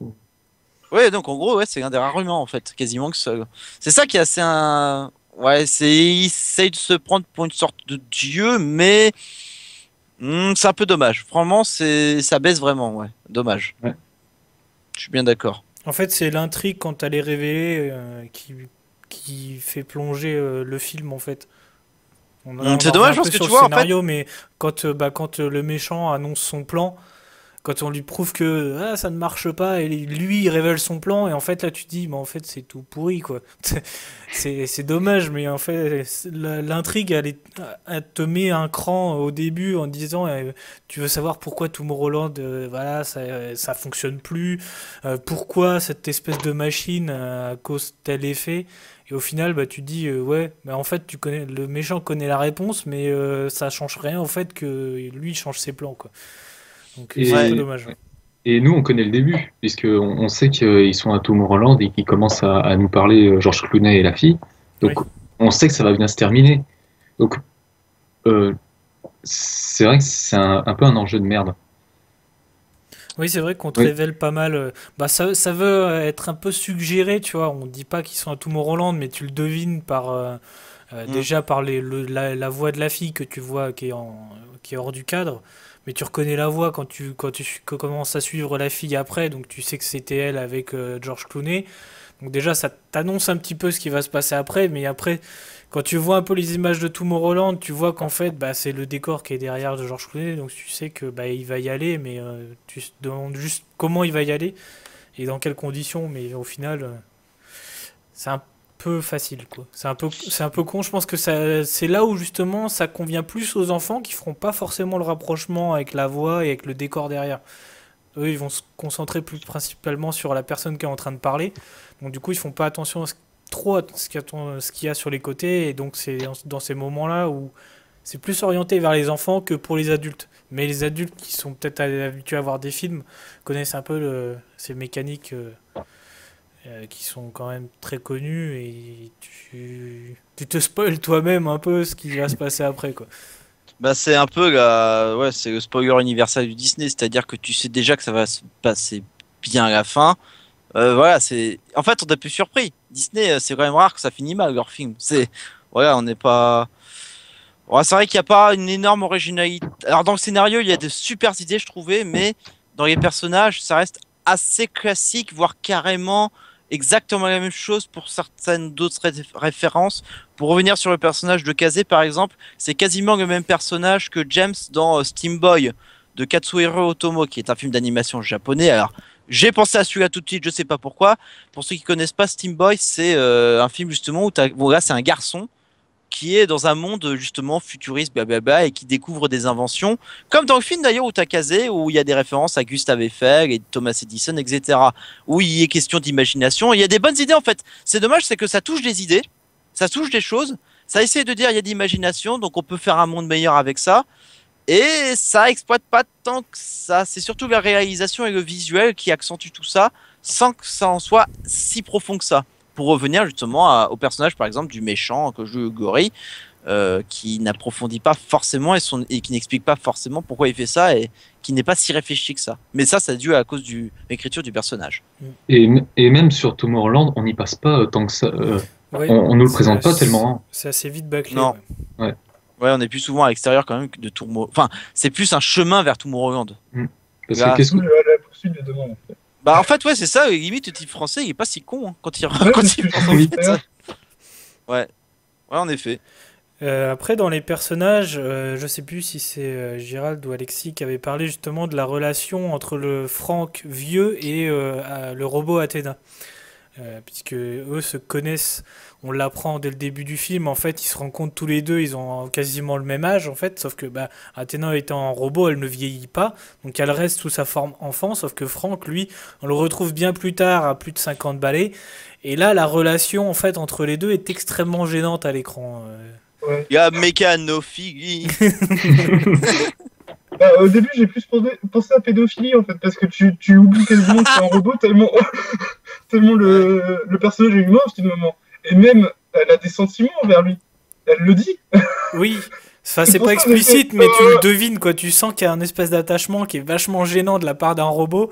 Ouais, donc en gros, ouais, c'est un des rares humains en fait, quasiment que seul. C'est ça qui est assez un. Ouais, il essaye de se prendre pour une sorte de dieu, mais c'est un peu dommage. Franchement, ça baisse vraiment, ouais. Dommage. Ouais. Je suis bien d'accord. En fait, c'est l'intrigue quand elle est révélée qui fait plonger le film en fait. On C'est en revient dommage un parce peu que sur tu le vois, en fait, scénario, mais quand le méchant annonce son plan, quand on lui prouve que ah, ça ne marche pas, et lui il révèle son plan, et en fait là tu te dis, mais en fait c'est tout pourri quoi. C'est dommage, mais en fait l'intrigue elle te met un cran au début en disant tu veux savoir pourquoi Tomorrowland voilà, ça fonctionne plus, pourquoi cette espèce de machine cause tel effet. Et au final, bah, tu te dis, ouais, bah, en fait, le méchant connaît la réponse, mais ça change rien au fait que lui il change ses plans, quoi. Donc c'est un peu ouais. Et, dommage. et nous, on connaît le début, puisqu'on sait qu'ils sont à Tomorrowland et qu'ils commencent à nous parler, George Clooney et la fille. Donc, Oui. on sait que ça va bien se terminer. Donc, euh, c'est vrai que c'est un peu un enjeu de merde. Oui, c'est vrai qu'on te Oui. révèle pas mal. Bah, ça veut être un peu suggéré, tu vois. On dit pas qu'ils sont à Tomorrowland, mais tu le devines par Mm. déjà par la voix de la fille que tu vois qui est hors du cadre. Mais tu reconnais la voix quand tu commences à suivre la fille après, donc tu sais que c'était elle avec George Clooney. Donc déjà, ça t'annonce un petit peu ce qui va se passer après, mais après, quand tu vois un peu les images de Tomorrowland, tu vois qu'en fait, bah, c'est le décor qui est derrière de George Clooney, donc tu sais que bah, il va y aller, mais tu te demandes juste comment il va y aller et dans quelles conditions, mais au final, c'est un peu facile, quoi. C'est un peu con. Je pense que c'est là où justement ça convient plus aux enfants qui feront pas forcément le rapprochement avec la voix et avec le décor derrière. Eux, ils vont se concentrer plus principalement sur la personne qui est en train de parler. Donc du coup, ils font pas attention trop à ce qu'il y a sur les côtés. Et donc c'est dans ces moments-là où c'est plus orienté vers les enfants que pour les adultes. Mais les adultes qui sont peut-être habitués à voir des films connaissent un peu ces mécaniques qui sont quand même très connues. Et tu te spoil toi-même un peu ce qui va se passer après, quoi. Bah, ouais, c'est le spoiler universel du Disney, c'est-à-dire que tu sais déjà que ça va se passer bien à la fin. Voilà, en fait, on est plus surpris. Disney, c'est quand même rare que ça finisse mal leur film. Voilà, on n'est pas. Ouais, c'est vrai qu'il n'y a pas une énorme originalité. Alors, dans le scénario, il y a de super idées, je trouvais, mais dans les personnages, ça reste assez classique, voire carrément exactement la même chose pour certaines d'autres références. Pour revenir sur le personnage de Kazé, par exemple, c'est quasiment le même personnage que James dans Steam Boy de Katsuhiro Otomo, qui est un film d'animation japonais. Alors, J'ai pensé à celui-là tout de suite, je sais pas pourquoi. Pour ceux qui connaissent pas Steam Boy, c'est un film justement où bon, là c'est un garçon qui est dans un monde justement futuriste, blablabla, et qui découvre des inventions, comme dans le film d'ailleurs où t'as Kazé, où il y a des références à Gustave Eiffel et Thomas Edison, etc. Où il est question d'imagination. Il y a des bonnes idées en fait. C'est dommage, c'est que ça touche des idées, ça touche des choses, ça essaie de dire il y a de l'imagination, donc on peut faire un monde meilleur avec ça. Et ça exploite pas tant que ça. C'est surtout la réalisation et le visuel qui accentuent tout ça, sans que ça en soit si profond que ça. Pour revenir justement au personnage, par exemple, du méchant que joue Gorille, qui n'approfondit pas forcément et qui n'explique pas forcément pourquoi il fait ça et qui n'est pas si réfléchi que ça. Mais ça dû à cause de l'écriture du personnage. Et même sur Tomorrowland, on n'y passe pas tant que ça. Ouais, on nous le présente pas tellement. Hein. C'est assez vite bâclé. Non. Ouais. Ouais, on est plus souvent à l'extérieur quand même que de Tomorrowland. Enfin, c'est plus un chemin vers Tomorrowland. Parce Là, que qu'est-ce que... La poursuite de demain, en fait. Bah en fait ouais c'est ça, limite le type français il est pas si con hein, quand il Ouais, quand c'est il ce que pense je en voulais fait. faire. Ouais en effet. Après, dans les personnages, je sais plus si c'est Gérald ou Alexis qui avait parlé justement de la relation entre le Franck vieux et le robot Athéna. Puisque eux se connaissent, on l'apprend dès le début du film, en fait ils se rencontrent tous les deux, ils ont quasiment le même âge en fait, sauf que Athéna étant un robot, elle ne vieillit pas, donc elle reste sous sa forme enfant, sauf que Franck, lui, on le retrouve bien plus tard à plus de 50 balais, et là la relation en fait entre les deux est extrêmement gênante à l'écran. Ouais. Il y a Mécanophilie. Au début, j'ai plus pensé à pédophilie, en fait, parce que tu oublies quasiment que c'est un robot tellement, tellement le personnage est humain, finalement. Et même, elle a des sentiments envers lui. Elle le dit. Oui, enfin, c'est C'est pour pas ça, explicite, mais tu le devines, quoi. Tu sens qu'il y a un espèce d'attachement qui est vachement gênant de la part d'un robot.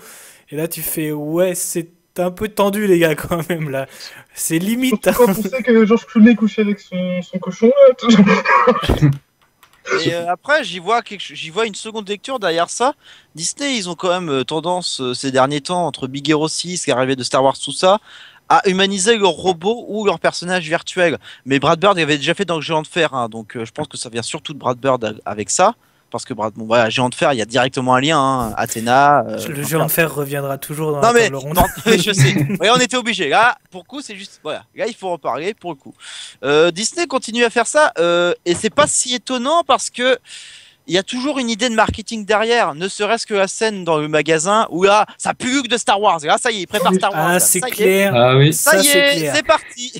Et là, tu fais, ouais, c'est un peu tendu, les gars, quand même, là. C'est limite. Surtout quand on sait que Georges Clooney couchait avec son cochon, là. Et après j'y vois une seconde lecture derrière ça. Disney ils ont quand même tendance ces derniers temps entre Big Hero 6 qui est arrivé de Star Wars tout ça à humaniser leurs robots ou leurs personnages virtuels. Mais Brad Bird avait déjà fait dans le Géant de Fer hein, donc je pense que ça vient surtout de Brad Bird avec ça. Parce que bon, voilà, Géant de Fer, il y a directement un lien, hein, Athéna. Le Géant de Fer reviendra toujours dans Non la mais, table ronde. non, je sais. Ouais, on était obligé. Là, pour le coup, c'est juste. Voilà. Là, il faut en parler pour le coup. Disney continue à faire ça et c'est pas si étonnant parce que il y a toujours une idée de marketing derrière. Ne serait-ce que la scène dans le magasin où là, ça pue de Star Wars. Là, ça y est, ils préparent Star Wars. Ah, là. c'est Ça y est. clair. Ah oui. Ça y c'est est, clair. c'est parti.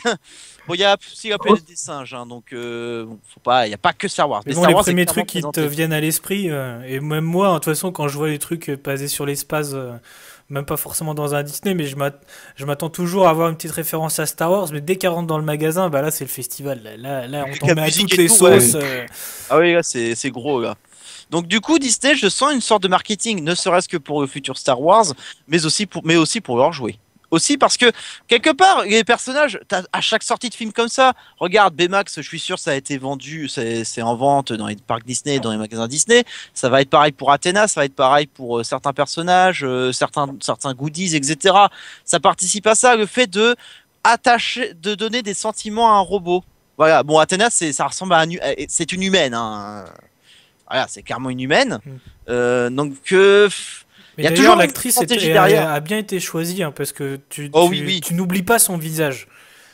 Bon, il y a aussi la planète des singes, hein, donc bon, faut pas, il y a pas que Star Wars. Mais bon, Star les Wars, c'est premiers clairement trucs qui te présenté. viennent à l'esprit, et même moi, de toute façon, quand je vois les trucs basés sur l'espace, même pas forcément dans un Disney, mais je m'attends toujours à avoir une petite référence à Star Wars, mais dès qu'elle rentre dans le magasin, bah là, c'est le festival. Là, on Avec t'en la met à musique toutes et les tout, ouais. sauces. Ah oui, là, c'est gros, là. Donc du coup, Disney, je sens une sorte de marketing, ne serait-ce que pour le futur Star Wars, mais aussi pour leur jouer. Aussi parce que, quelque part, les personnages, à chaque sortie de film comme ça, regarde, Baymax, je suis sûr, ça a été vendu, c'est en vente dans les parcs Disney, dans les magasins Disney, ça va être pareil pour Athéna, ça va être pareil pour certains personnages, certains goodies, etc. Ça participe à ça, le fait de donner des sentiments à un robot. Voilà, bon, Athéna, ça ressemble à c'est une humaine, hein. Voilà, c'est clairement une humaine. Donc, Mais il y a d'ailleurs, toujours une l'actrice stratégie derrière. a bien été choisie, hein, parce que Oh oui, oui. tu n'oublies pas son visage.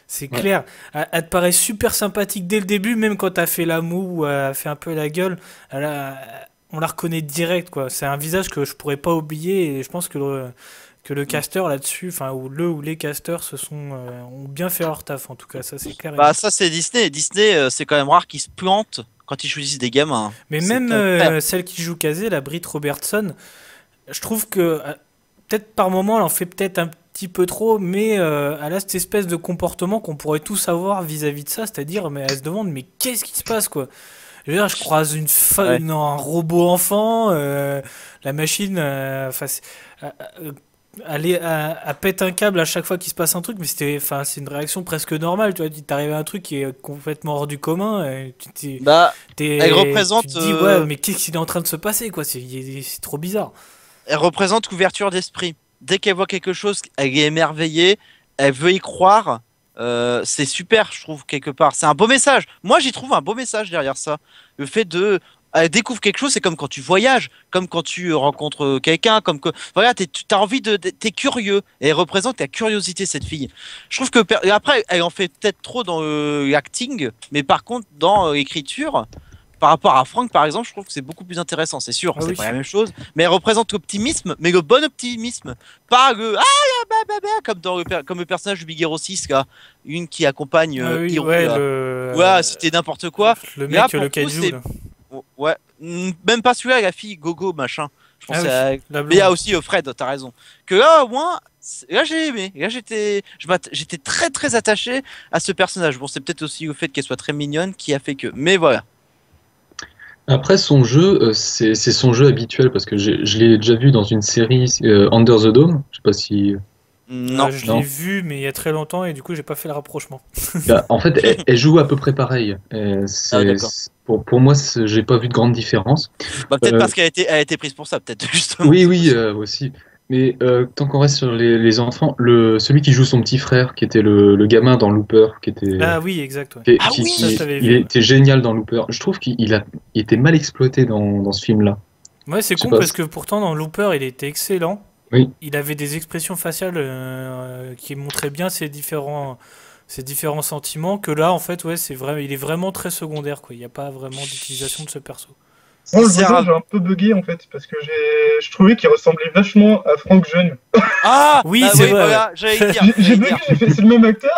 C'est Ouais. clair. Elle te paraît super sympathique dès le début, même quand t'as fait la moue ou elle fait un peu la gueule. On la reconnaît direct, quoi. C'est un visage que je pourrais pas oublier et je pense que le casteur là-dessus, enfin, ou les casteurs ont bien fait leur taf, en tout cas, ça c'est clair. Bah, ça, c'est Disney. Disney, c'est quand même rare qu'ils se plantent quand ils choisissent des gamins. Mais C'est même pas vrai. celle qui joue Kazé, la Britt Robertson, je trouve que peut-être par moment elle en fait peut-être un petit peu trop, mais elle a cette espèce de comportement qu'on pourrait tous avoir vis-à-vis de ça, c'est-à-dire mais elle se demande mais qu'est-ce qui se passe quoi. Je veux dire, je croise Ouais. un robot enfant, la machine, elle pète un câble à chaque fois qu'il se passe un truc, mais c'est une réaction presque normale, tu vois. Il t'arrive un truc qui est complètement hors du commun, et Bah, elle représente, tu te dis ouais, mais qu'est-ce qui est en train de se passer quoi. C'est trop bizarre. elle représente l'ouverture d'esprit. Dès qu'elle voit quelque chose, elle est émerveillée, elle veut y croire, c'est super, je trouve, quelque part. C'est un beau message. Moi, j'y trouve un beau message derrière ça. Le fait de découvrir quelque chose, c'est comme quand tu voyages, comme quand tu rencontres quelqu'un, comme que voilà, tu as envie t'es curieux et elle représente ta curiosité cette fille. Je trouve que et après, elle en fait peut-être trop dans l'acting, mais par contre dans l'écriture. Par rapport à Franck, par exemple, je trouve que c'est beaucoup plus intéressant. C'est sûr, Ah c'est oui. pas la même chose, mais elle représente l'optimisme, mais le bon optimisme, pas le comme dans comme le personnage de Big Hero 6, là, une qui accompagne Ah oui, Hiro, ouais, là. le... Ouais, c'était n'importe quoi. Le Là, mec, pour le le coup, kaiju, c'est là. ouais, même pas celui-là, la fille Gogo machin. Je Ah pensais oui, à... la Mais blonde. il y a aussi Fred, t'as raison. Que là, au moins, là j'ai aimé. Là j'étais très très attaché à ce personnage. Bon, c'est peut-être aussi le fait qu'elle soit très mignonne qui a fait que. Mais voilà. Après, son jeu, c'est son jeu habituel parce que je l'ai déjà vu dans une série Under the Dome. Je sais pas si. Non. Je non. l'ai vu, mais il y a très longtemps, et du coup, j'ai pas fait le rapprochement. Bah, en fait, elle joue à peu près pareil. Ah, d'accord. Pour moi, j'ai pas vu de grande différence. Bah, peut-être Euh, parce elle a été prise pour ça, peut-être justement. Oui, c'est oui, possible. aussi. Mais tant qu'on reste sur les enfants, celui qui joue son petit frère, qui était le gamin dans Looper, Ah oui, exact, ouais. Ah Ça, je oui. t'avais il vu, ouais. était génial dans Looper. Je trouve il était mal exploité dans ce film-là. Ouais, c'est Je sais con pas. parce que pourtant, dans Looper, il était excellent. Oui. Il avait des expressions faciales qui montraient bien ses différents sentiments. Que là, en fait, ouais, c'est vrai, il est vraiment très secondaire, quoi. Il n'y a pas vraiment d'utilisation de ce perso. Moi, Il le sert voisin, à... j'ai un peu bugué en fait, parce que je trouvais qu'il ressemblait vachement à Franck Jeune. Ah Oui, bah c'est oui, vrai, voilà, j'allais dire. J'ai bugué, j'ai fait c'est le même acteur.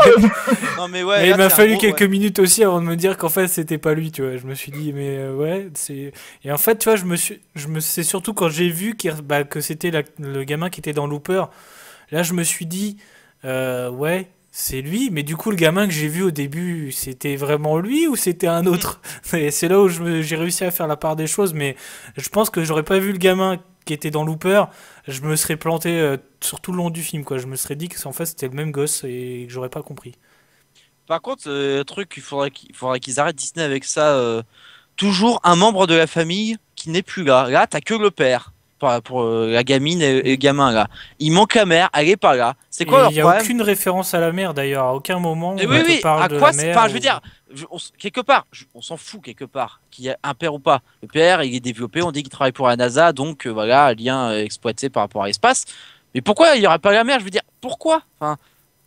Non mais ouais, Mais là, il m'a c'est un fallu gros, quelques ouais. minutes aussi avant de me dire qu'en fait c'était pas lui, tu vois. Je me suis dit mais ouais, c'est et en fait, tu vois, c'est surtout quand j'ai vu que c'était le gamin qui était dans Looper. Là, je me suis dit ouais, c'est lui, mais du coup le gamin que j'ai vu au début, c'était vraiment lui ou c'était un autre? Et c'est là où j'ai réussi à faire la part des choses, mais je pense que j'aurais pas vu le gamin qui était dans Looper, je me serais planté sur tout le long du film, quoi. Je me serais dit que en fait c'était le même gosse et que j'aurais pas compris. Par contre, truc, il faudrait qu'ils arrêtent Disney avec ça. Toujours un membre de la famille qui n'est plus là. Là, t'as que le père pour la gamine et le gamin là. Il manque la mère, elle est pas là. C'est quoi Et il leur n'y a problème? aucune référence à la mère d'ailleurs. À aucun moment Et on oui, te oui. parle À de quoi la mère. enfin, je veux dire, quelque part, on s'en fout quelque part qu'il y a un père ou pas. Le père, il est développé, on dit qu'il travaille pour la NASA, donc voilà, un lien exploité par rapport à l'espace. Mais pourquoi il y aurait pas la mère? Je veux dire, pourquoi? Enfin,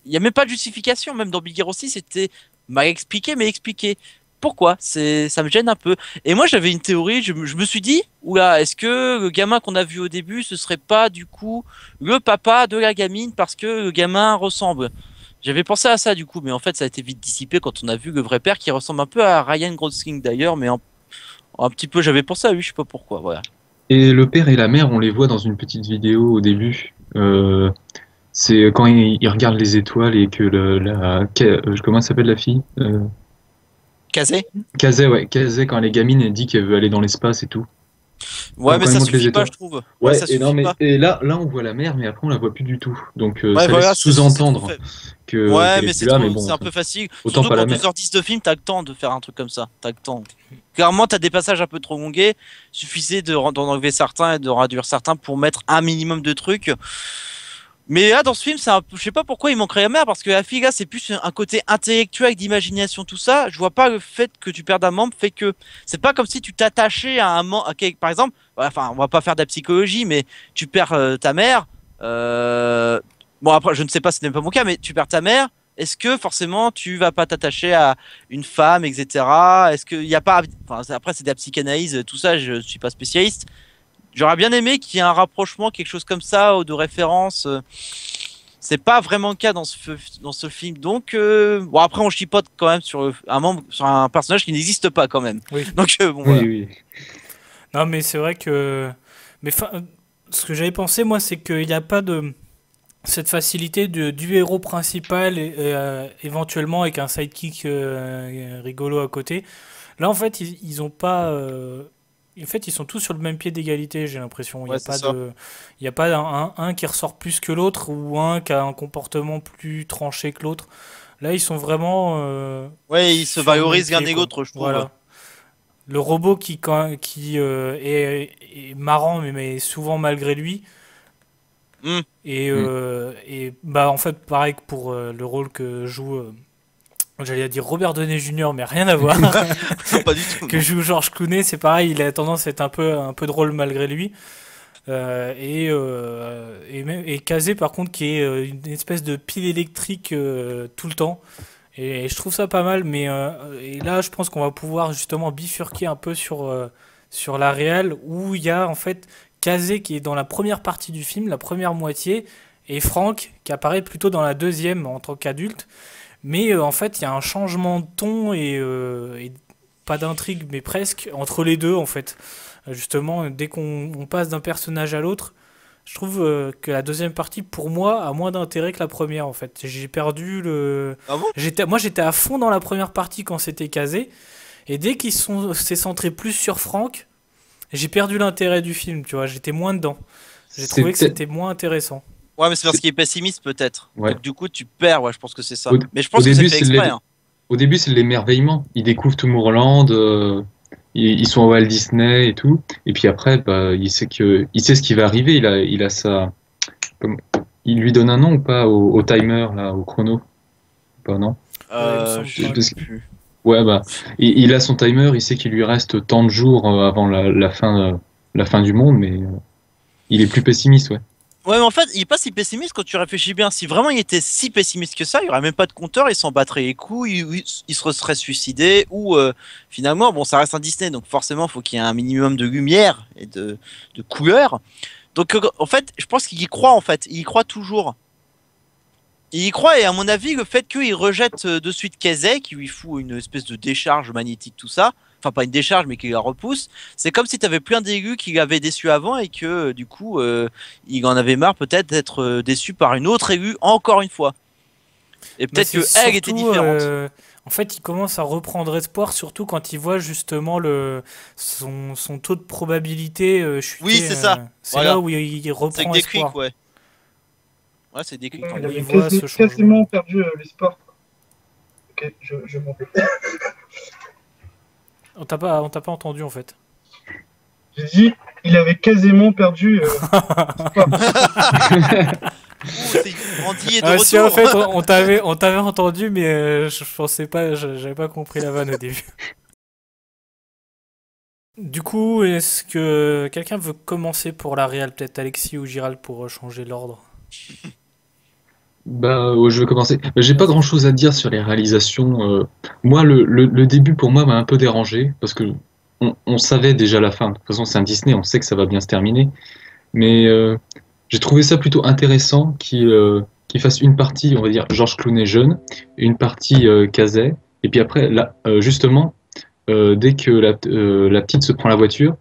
il y a même pas de justification. Même dans Big Hero 6, c'était mal expliqué, mais expliqué. Pourquoi? Ça me gêne un peu. Et moi, j'avais une théorie. Je me suis dit, oula, est-ce que le gamin qu'on a vu au début, ce serait pas du coup le papa de la gamine parce que le gamin ressemble? J'avais pensé à ça du coup, mais en fait, ça a été vite dissipé quand on a vu le vrai père qui ressemble un peu à Ryan Gosling d'ailleurs, mais un petit peu. J'avais pensé à lui, je sais pas pourquoi. Voilà. Et le père et la mère, on les voit dans une petite vidéo au début. C'est quand ils regardent les étoiles et que comment s'appelle la fille? Kazé? Kazé, ouais. Kazé, quand elle est gamine, elle dit qu'elle veut aller dans l'espace et tout. Ouais, mais Quand il ça monte les suffit pas, étoiles. je trouve. Ouais, Ouais, ça et non, suffit mais pas. et là, on voit la mère, mais après, on la voit plus du tout. Donc, Ouais, ça voilà, laisse sous-entendre fait. qu'elle Ouais, est mais plus là, mais c'est bon, un peu facile. autant Surtout pas la qu'en mère. 2h10 de film, t'as le temps de faire un truc comme ça. T'as le temps. Clairement, t'as des passages un peu trop longués. Suffisait d'en enlever certains et de réduire certains pour mettre un minimum de trucs. Mais là, dans ce film, je sais pas pourquoi il manquerait la mère, parce que la fille, là, c'est plus un côté intellectuel, d'imagination, tout ça. Je vois pas le fait que tu perdes un membre fait que c'est pas comme si tu t'attachais à un membre, par exemple, enfin, on va pas faire de la psychologie, mais tu perds ta mère, bon, après, je ne sais pas, ce n'est pas mon cas, mais tu perds ta mère. Est-ce que forcément tu vas pas t'attacher à une femme, etc. Est-ce qu'il y a pas, enfin, après c'est de la psychanalyse, tout ça, je suis pas spécialiste. J'aurais bien aimé qu'il y ait un rapprochement, quelque chose comme ça, ou de référence. C'est pas vraiment le cas dans ce film. Donc, bon, après, on chipote quand même sur sur un personnage qui n'existe pas quand même. Oui. Donc, bon, Oui, voilà. oui. Non, mais c'est vrai que. Mais ce que j'avais pensé, moi, c'est qu'il n'y a pas de cette facilité du héros principal et éventuellement avec un sidekick rigolo à côté. Là, en fait, ils ont pas. En fait, ils sont tous sur le même pied d'égalité, j'ai l'impression. Il n'y Ouais, a c'est pas ça. il y a pas un qui ressort plus que l'autre ou un qui a un comportement plus tranché que l'autre. Là, ils sont vraiment Ouais, ils se sur le même valorisent l'un pied, et quoi. l'autre, je trouve. Voilà. Le robot qui est marrant, mais souvent malgré lui. Et bah en fait pareil que pour le rôle que joue j'allais dire Robert Downey Jr. mais rien à voir Pas du tout. que Non. joue George Clooney, c'est pareil, il a tendance à être un peu drôle malgré lui. Et Kazé par contre qui est une espèce de pile électrique tout le temps. Et je trouve ça pas mal, mais et là je pense qu'on va pouvoir justement bifurquer un peu sur la réal où il y a en fait Kazé qui est dans la première partie du film, la première moitié, et Franck qui apparaît plutôt dans la deuxième en tant qu'adulte. Mais en fait il y a un changement de ton et pas d'intrigue mais presque entre les deux en fait. Justement, dès qu'on passe d'un personnage à l'autre, je trouve que la deuxième partie, pour moi, a moins d'intérêt que la première, en fait. J'ai perdu le... Ah bon? Moi, j'étais à fond dans la première partie quand c'était casé, et dès c'est centré plus sur Franck, j'ai perdu l'intérêt du film, tu vois. J'étais moins dedans. J'ai trouvé que C'était- c'était moins intéressant. Ouais, mais c'est parce qu'il est pessimiste peut-être. Ouais. Donc du coup, tu perds. Ouais, je pense que c'est ça. Au, Mais je au pense que c'est début, fait c'est exprès. Hein. au début, c'est l'émerveillement. Ils découvrent Tomorrowland, ils sont à Walt Disney et tout. Et puis après, bah, il sait ce qui va arriver. Il a sa, comme- il lui donne un nom ou pas au timer là, au chrono? Pas non? Il me semble Je pas. sais plus. Ouais, bah, il a son timer. Il sait qu'il lui reste tant de jours avant la fin du monde, mais il est plus pessimiste, ouais. Ouais, mais en fait, il est pas si pessimiste quand tu réfléchis bien. Si vraiment il était si pessimiste que ça, il y aurait même pas de compteur, il s'en battrait les couilles, il se serait suicidé, ou finalement, bon, ça reste un Disney, donc forcément, faut qu'il y ait un minimum de lumière et de couleur. Donc, en fait, je pense qu'il y croit, en fait, il y croit toujours. Il y croit, et à mon avis, le fait qu'il rejette de suite Kazay, qui lui fout une espèce de décharge magnétique, tout ça, enfin pas une décharge, mais qui la repousse, c'est comme si tu avais plein d'aigus qui l'avaient déçu avant, et que du coup, il en avait marre peut-être d'être déçu par une autre aiguë encore une fois. Et Mais peut-être c'est que elle était surtout, différente. en fait, il commence à reprendre espoir, surtout quand il voit justement son taux de probabilité chuter. Oui, c'est ça. C'est Voilà. là où il C'est reprend que espoir. déclic, ouais. Ouais, c'est déclic. Il Il avait voit ce changement. quasiment perdu l'espoir. Ok, je m'en vais. On t'a pas entendu en fait. J'ai dit, il avait quasiment perdu l'espoir. Ouh, c'est Andy est de Ah, si, en retour. fait, on t'avait entendu, mais je pensais pas, j'avais pas compris la vanne au début. Du coup, est-ce que quelqu'un veut commencer pour la réal, peut-être Alexis ou Giral pour changer l'ordre? Bah, je vais commencer. J'ai pas Vas-y. grand-chose à dire sur les réalisations. Moi, le début pour moi m'a un peu dérangé parce que on savait déjà la fin. De toute façon, c'est un Disney, on sait que ça va bien se terminer. Mais j'ai trouvé ça plutôt intéressant qu'il fasse une partie, on va dire, George Clooney jeune, et une partie Kazay. Et puis après, là, justement, dès que la petite se prend la voiture,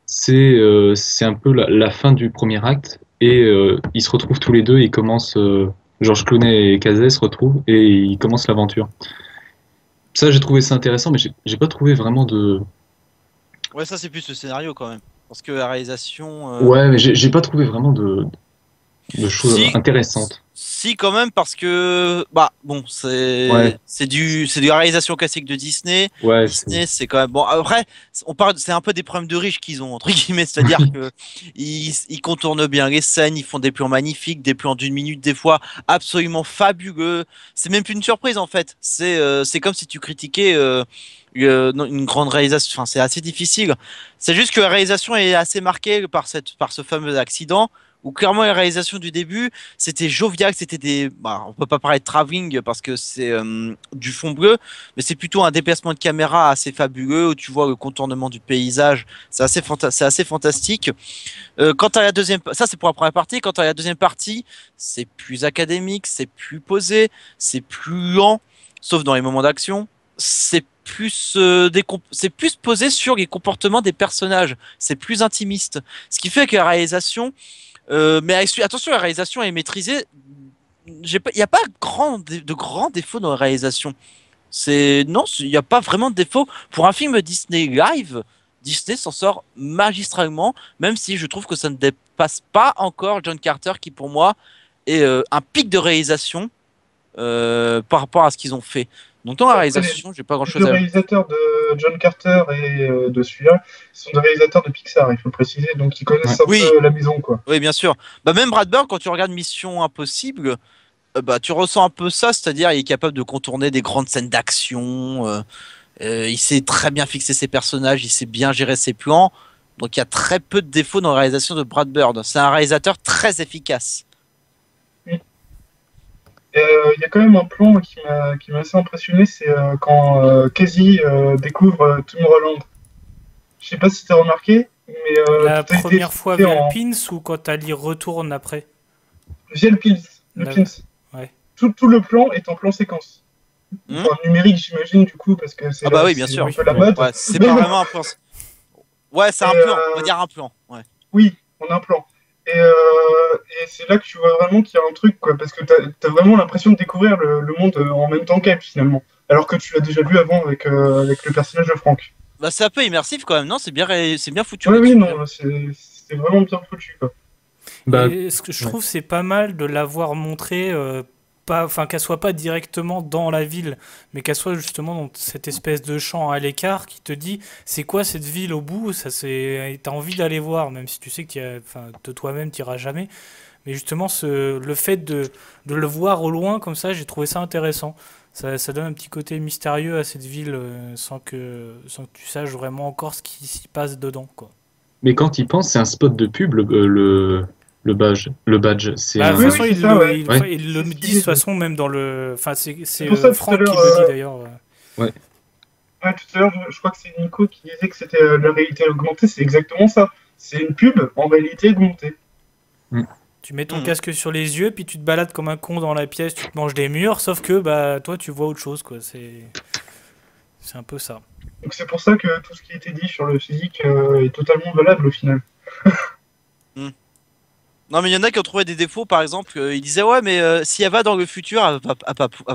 c'est un peu la fin du premier acte. Et ils se retrouvent tous les deux, ils commencent, George Clooney et Kazay se retrouvent et ils commencent l'aventure. Ça, j'ai trouvé ça intéressant, mais j'ai pas trouvé vraiment de. Ouais, ça c'est plus le scénario quand même. Parce que la réalisation. Ouais, mais j'ai pas trouvé vraiment de choses Si, intéressantes. si quand même parce que bah bon Ouais. c'est de la réalisation classique de Disney. Ouais, Disney c'est quand même bon après on parle c'est un peu des problèmes de riches qu'ils ont entre guillemets, c'est-à-dire que ils contournent bien les scènes, ils font des plans magnifiques, des plans d'une minute des fois absolument fabuleux. C'est même plus une surprise en fait. C'est comme si tu critiquais non, une grande réalisation. Enfin c'est assez difficile. C'est juste que la réalisation est assez marquée par ce fameux accident où clairement la réalisation du début c'était jovial, c'était des bah, on peut pas parler de travelling parce que c'est du fond bleu, mais c'est plutôt un déplacement de caméra assez fabuleux où tu vois le contournement du paysage, c'est assez fantastique. Quant à la deuxième, ça c'est pour la première partie. Quant à la deuxième partie, c'est plus académique, c'est plus posé, c'est plus lent, sauf dans les moments d'action. C'est plus posé sur les comportements des personnages, c'est plus intimiste. Ce qui fait que la réalisation attention, la réalisation est maîtrisée. Il n'y a pas de grands défauts dans la réalisation. Non, il n'y a pas vraiment de défaut. Pour un film Disney live, Disney s'en sort magistralement, même si je trouve que ça ne dépasse pas encore John Carter, qui pour moi est un pic de réalisation par rapport à ce qu'ils ont fait. Donc dans la Après, réalisation, j'ai pas grand les chose deux à. réalisateurs de John Carter et de celui-là sont des réalisateurs de Pixar, il faut le préciser, donc ils Ouais. connaissent un Oui, peu la maison, quoi. oui, bien sûr. Bah même Brad Bird, quand tu regardes Mission Impossible, bah tu ressens un peu ça, c'est-à-dire il est capable de contourner des grandes scènes d'action. Il sait très bien fixer ses personnages, il sait bien gérer ses plans. Donc il y a très peu de défauts dans la réalisation de Brad Bird. C'est un réalisateur très efficace. Il y a quand même un plan qui m'a assez impressionné, c'est quand Casey découvre Tomorrowland. Je sais pas si t'as remarqué, mais La tout a été première fois fait via le en pins ou quand Ali retourne après? via le pins. Le D'accord. pins. Ouais. Tout le plan est en plan séquence. Hmm. Enfin, numérique, j'imagine, du coup, parce que c'est Ah bah oui, bien c'est sûr. un peu la Ouais. mode. Ouais, c'est Mais pas bon, vraiment un plan. Ouais, c'est et, un plan. On va dire un plan. Ouais. oui, on a un plan. Et c'est là que tu vois vraiment qu'il y a un truc, quoi, parce que t'as vraiment l'impression de découvrir le monde en même temps qu'elle, finalement. Alors que tu l'as déjà vu avant avec le personnage de Franck. Bah c'est un peu immersif quand même, non? C'est bien foutu Oui, oui, là-dessus, hein. non, c'est vraiment bien foutu, quoi. Bah, Et ce que je ouais. trouve, c'est pas mal de l'avoir montré, pas, enfin qu'elle soit pas directement dans la ville, mais qu'elle soit justement dans cette espèce de champ à l'écart qui te dit c'est quoi cette ville au bout, ça c'est, t'as envie d'aller voir, même si tu sais que enfin, de toi-même t'iras jamais. Mais justement, le fait de le voir au loin comme ça, j'ai trouvé ça intéressant. Ça donne un petit côté mystérieux à cette ville sans que tu saches vraiment encore ce qui s'y passe dedans, quoi. mais quand il pense, c'est un spot de pub, le badge. Le badge, c'est Bah, de Oui, toute un. oui, façon, c'est ça, ouais. Ouais. il le C'est ce dit qu'il de toute dit. façon même dans le. Enfin, C'est pour ça, tout à Franck qui l'heure, le dit d'ailleurs. Ouais. ouais, tout à l'heure, je crois que c'est Nico qui disait que c'était la réalité augmentée, c'est exactement ça. C'est une pub en réalité augmentée. Tu mets ton Mhm. casque sur les yeux, puis tu te balades comme un con dans la pièce, tu te manges des murs, sauf que bah toi tu vois autre chose, quoi. C'est un peu ça. Donc c'est pour ça que tout ce qui a été dit sur le physique est totalement valable au final. Non, mais il y en a qui ont trouvé des défauts, par exemple, ils disaient ouais, mais si elle va dans le futur, elle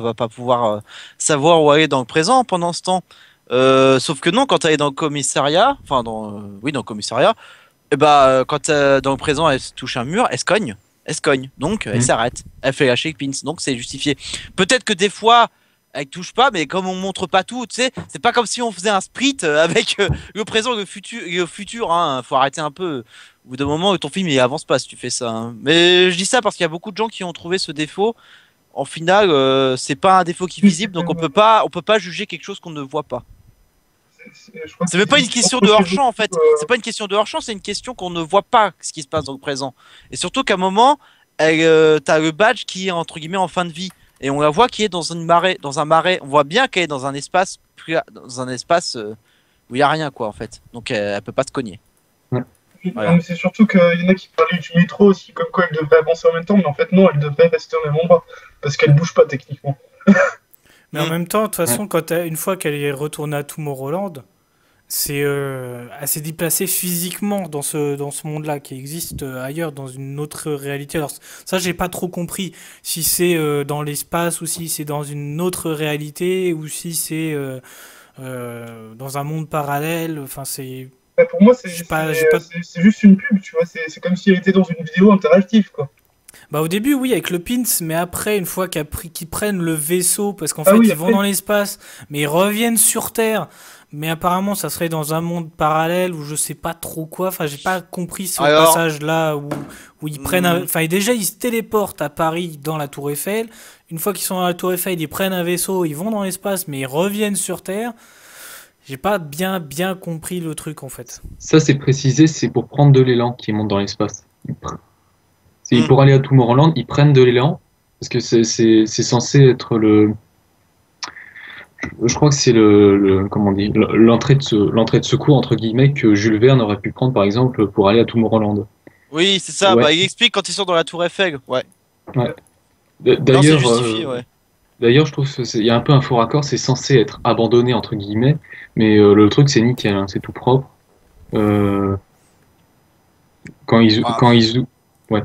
va pas pouvoir savoir où aller dans le présent pendant ce temps. Sauf que non, quand elle est dans le commissariat, enfin oui, dans le commissariat, et bah quand dans le présent elle se touche un mur, elle se cogne, donc elle Mhm. s'arrête, elle fait lâcher le pins, donc c'est justifié. Peut-être que des fois elle touche pas, mais comme on montre pas tout, tu sais, c'est pas comme si on faisait un sprint avec le présent et le futur, hein. Faut arrêter un peu. Au bout d'un moment, ton film il avance pas si tu fais ça, hein. Mais je dis ça parce qu'il y a beaucoup de gens qui ont trouvé ce défaut. En final, c'est pas un défaut qui est visible, donc on peut pas juger quelque chose qu'on ne voit pas. Je crois que C'est même pas une question de hors-champ en fait. beaucoup, C'est pas une question de hors-champ, c'est une question qu'on ne voit pas ce qui se passe dans le présent. Et surtout qu'à un moment, t'as le badge qui est entre guillemets en fin de vie. Et on la voit qui est dans une marée, dans un marais. On voit bien qu'elle est dans un espace, où il y a rien quoi en fait. Donc elle peut pas se cogner. Voilà. Non, mais c'est surtout qu'il y en a qui parlaient du métro aussi, comme quoi elle devrait avancer en même temps, mais en fait non, elle devrait rester au même endroit, parce qu'elle bouge pas techniquement. Mais en Mm. même temps, de toute façon, une fois qu'elle est retournée à Tomorrowland, elle s'est déplacée physiquement dans ce monde-là qui existe ailleurs, dans une autre réalité. Alors ça, j'ai pas trop compris si c'est dans l'espace ou si c'est dans une autre réalité ou si c'est dans un monde parallèle. Enfin, c'est Bah, pour moi, j'ai pas. c'est juste une pub, tu vois, c'est comme si elle était dans une vidéo interactive, quoi. Bah au début oui avec le pins, mais après une fois qu'ils prennent le vaisseau parce qu'en Ah fait oui, ils vont après. dans l'espace, mais ils reviennent sur Terre. Mais apparemment ça serait dans un monde parallèle où je sais pas trop quoi. Enfin j'ai pas compris ce Alors, passage là où ils prennent. Enfin déjà ils se téléportent à Paris dans la Tour Eiffel. Une fois qu'ils sont dans la Tour Eiffel ils prennent un vaisseau, ils vont dans l'espace, mais ils reviennent sur Terre. J'ai pas bien compris le truc en fait. Ça, c'est précisé, c'est pour prendre de l'élan qu'ils montent dans l'espace. Mm. Pour aller à Tomorrowland, ils prennent de l'élan, parce que c'est censé être le. Je crois que c'est comment on dit, l'entrée de secours, entre guillemets, que Jules Verne aurait pu prendre, par exemple, pour aller à Tomorrowland. oui, c'est ça. Ouais. Bah, il explique quand ils sont dans la Tour Eiffel. Ouais. Ouais. Non, c'est D'ailleurs, justifié. Ouais. d'ailleurs, je trouve qu'il y a un peu un faux raccord, c'est censé être abandonné, entre guillemets, mais le truc, c'est nickel, hein, c'est tout propre. Euh, Ah. quand ils, ouais.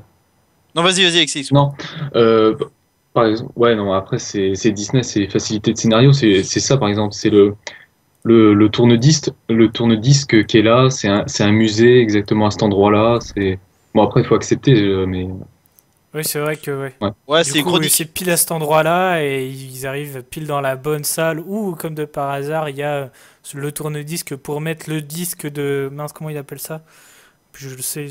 Non, vas-y, Alexis. Non, euh, par exemple, ouais, non, après, c'est Disney, c'est facilité de scénario, c'est ça, par exemple, c'est le tourne-disque qui est là, c'est un musée exactement à cet endroit-là, bon, après, il faut accepter, mais Oui, c'est vrai que ouais. Ouais, Du c'est coup, chronique. c'est pile à cet endroit-là et ils arrivent pile dans la bonne salle où, comme de par hasard, il y a le tourne-disque pour mettre le disque de... Mince, comment il appelle ça? Je le sais,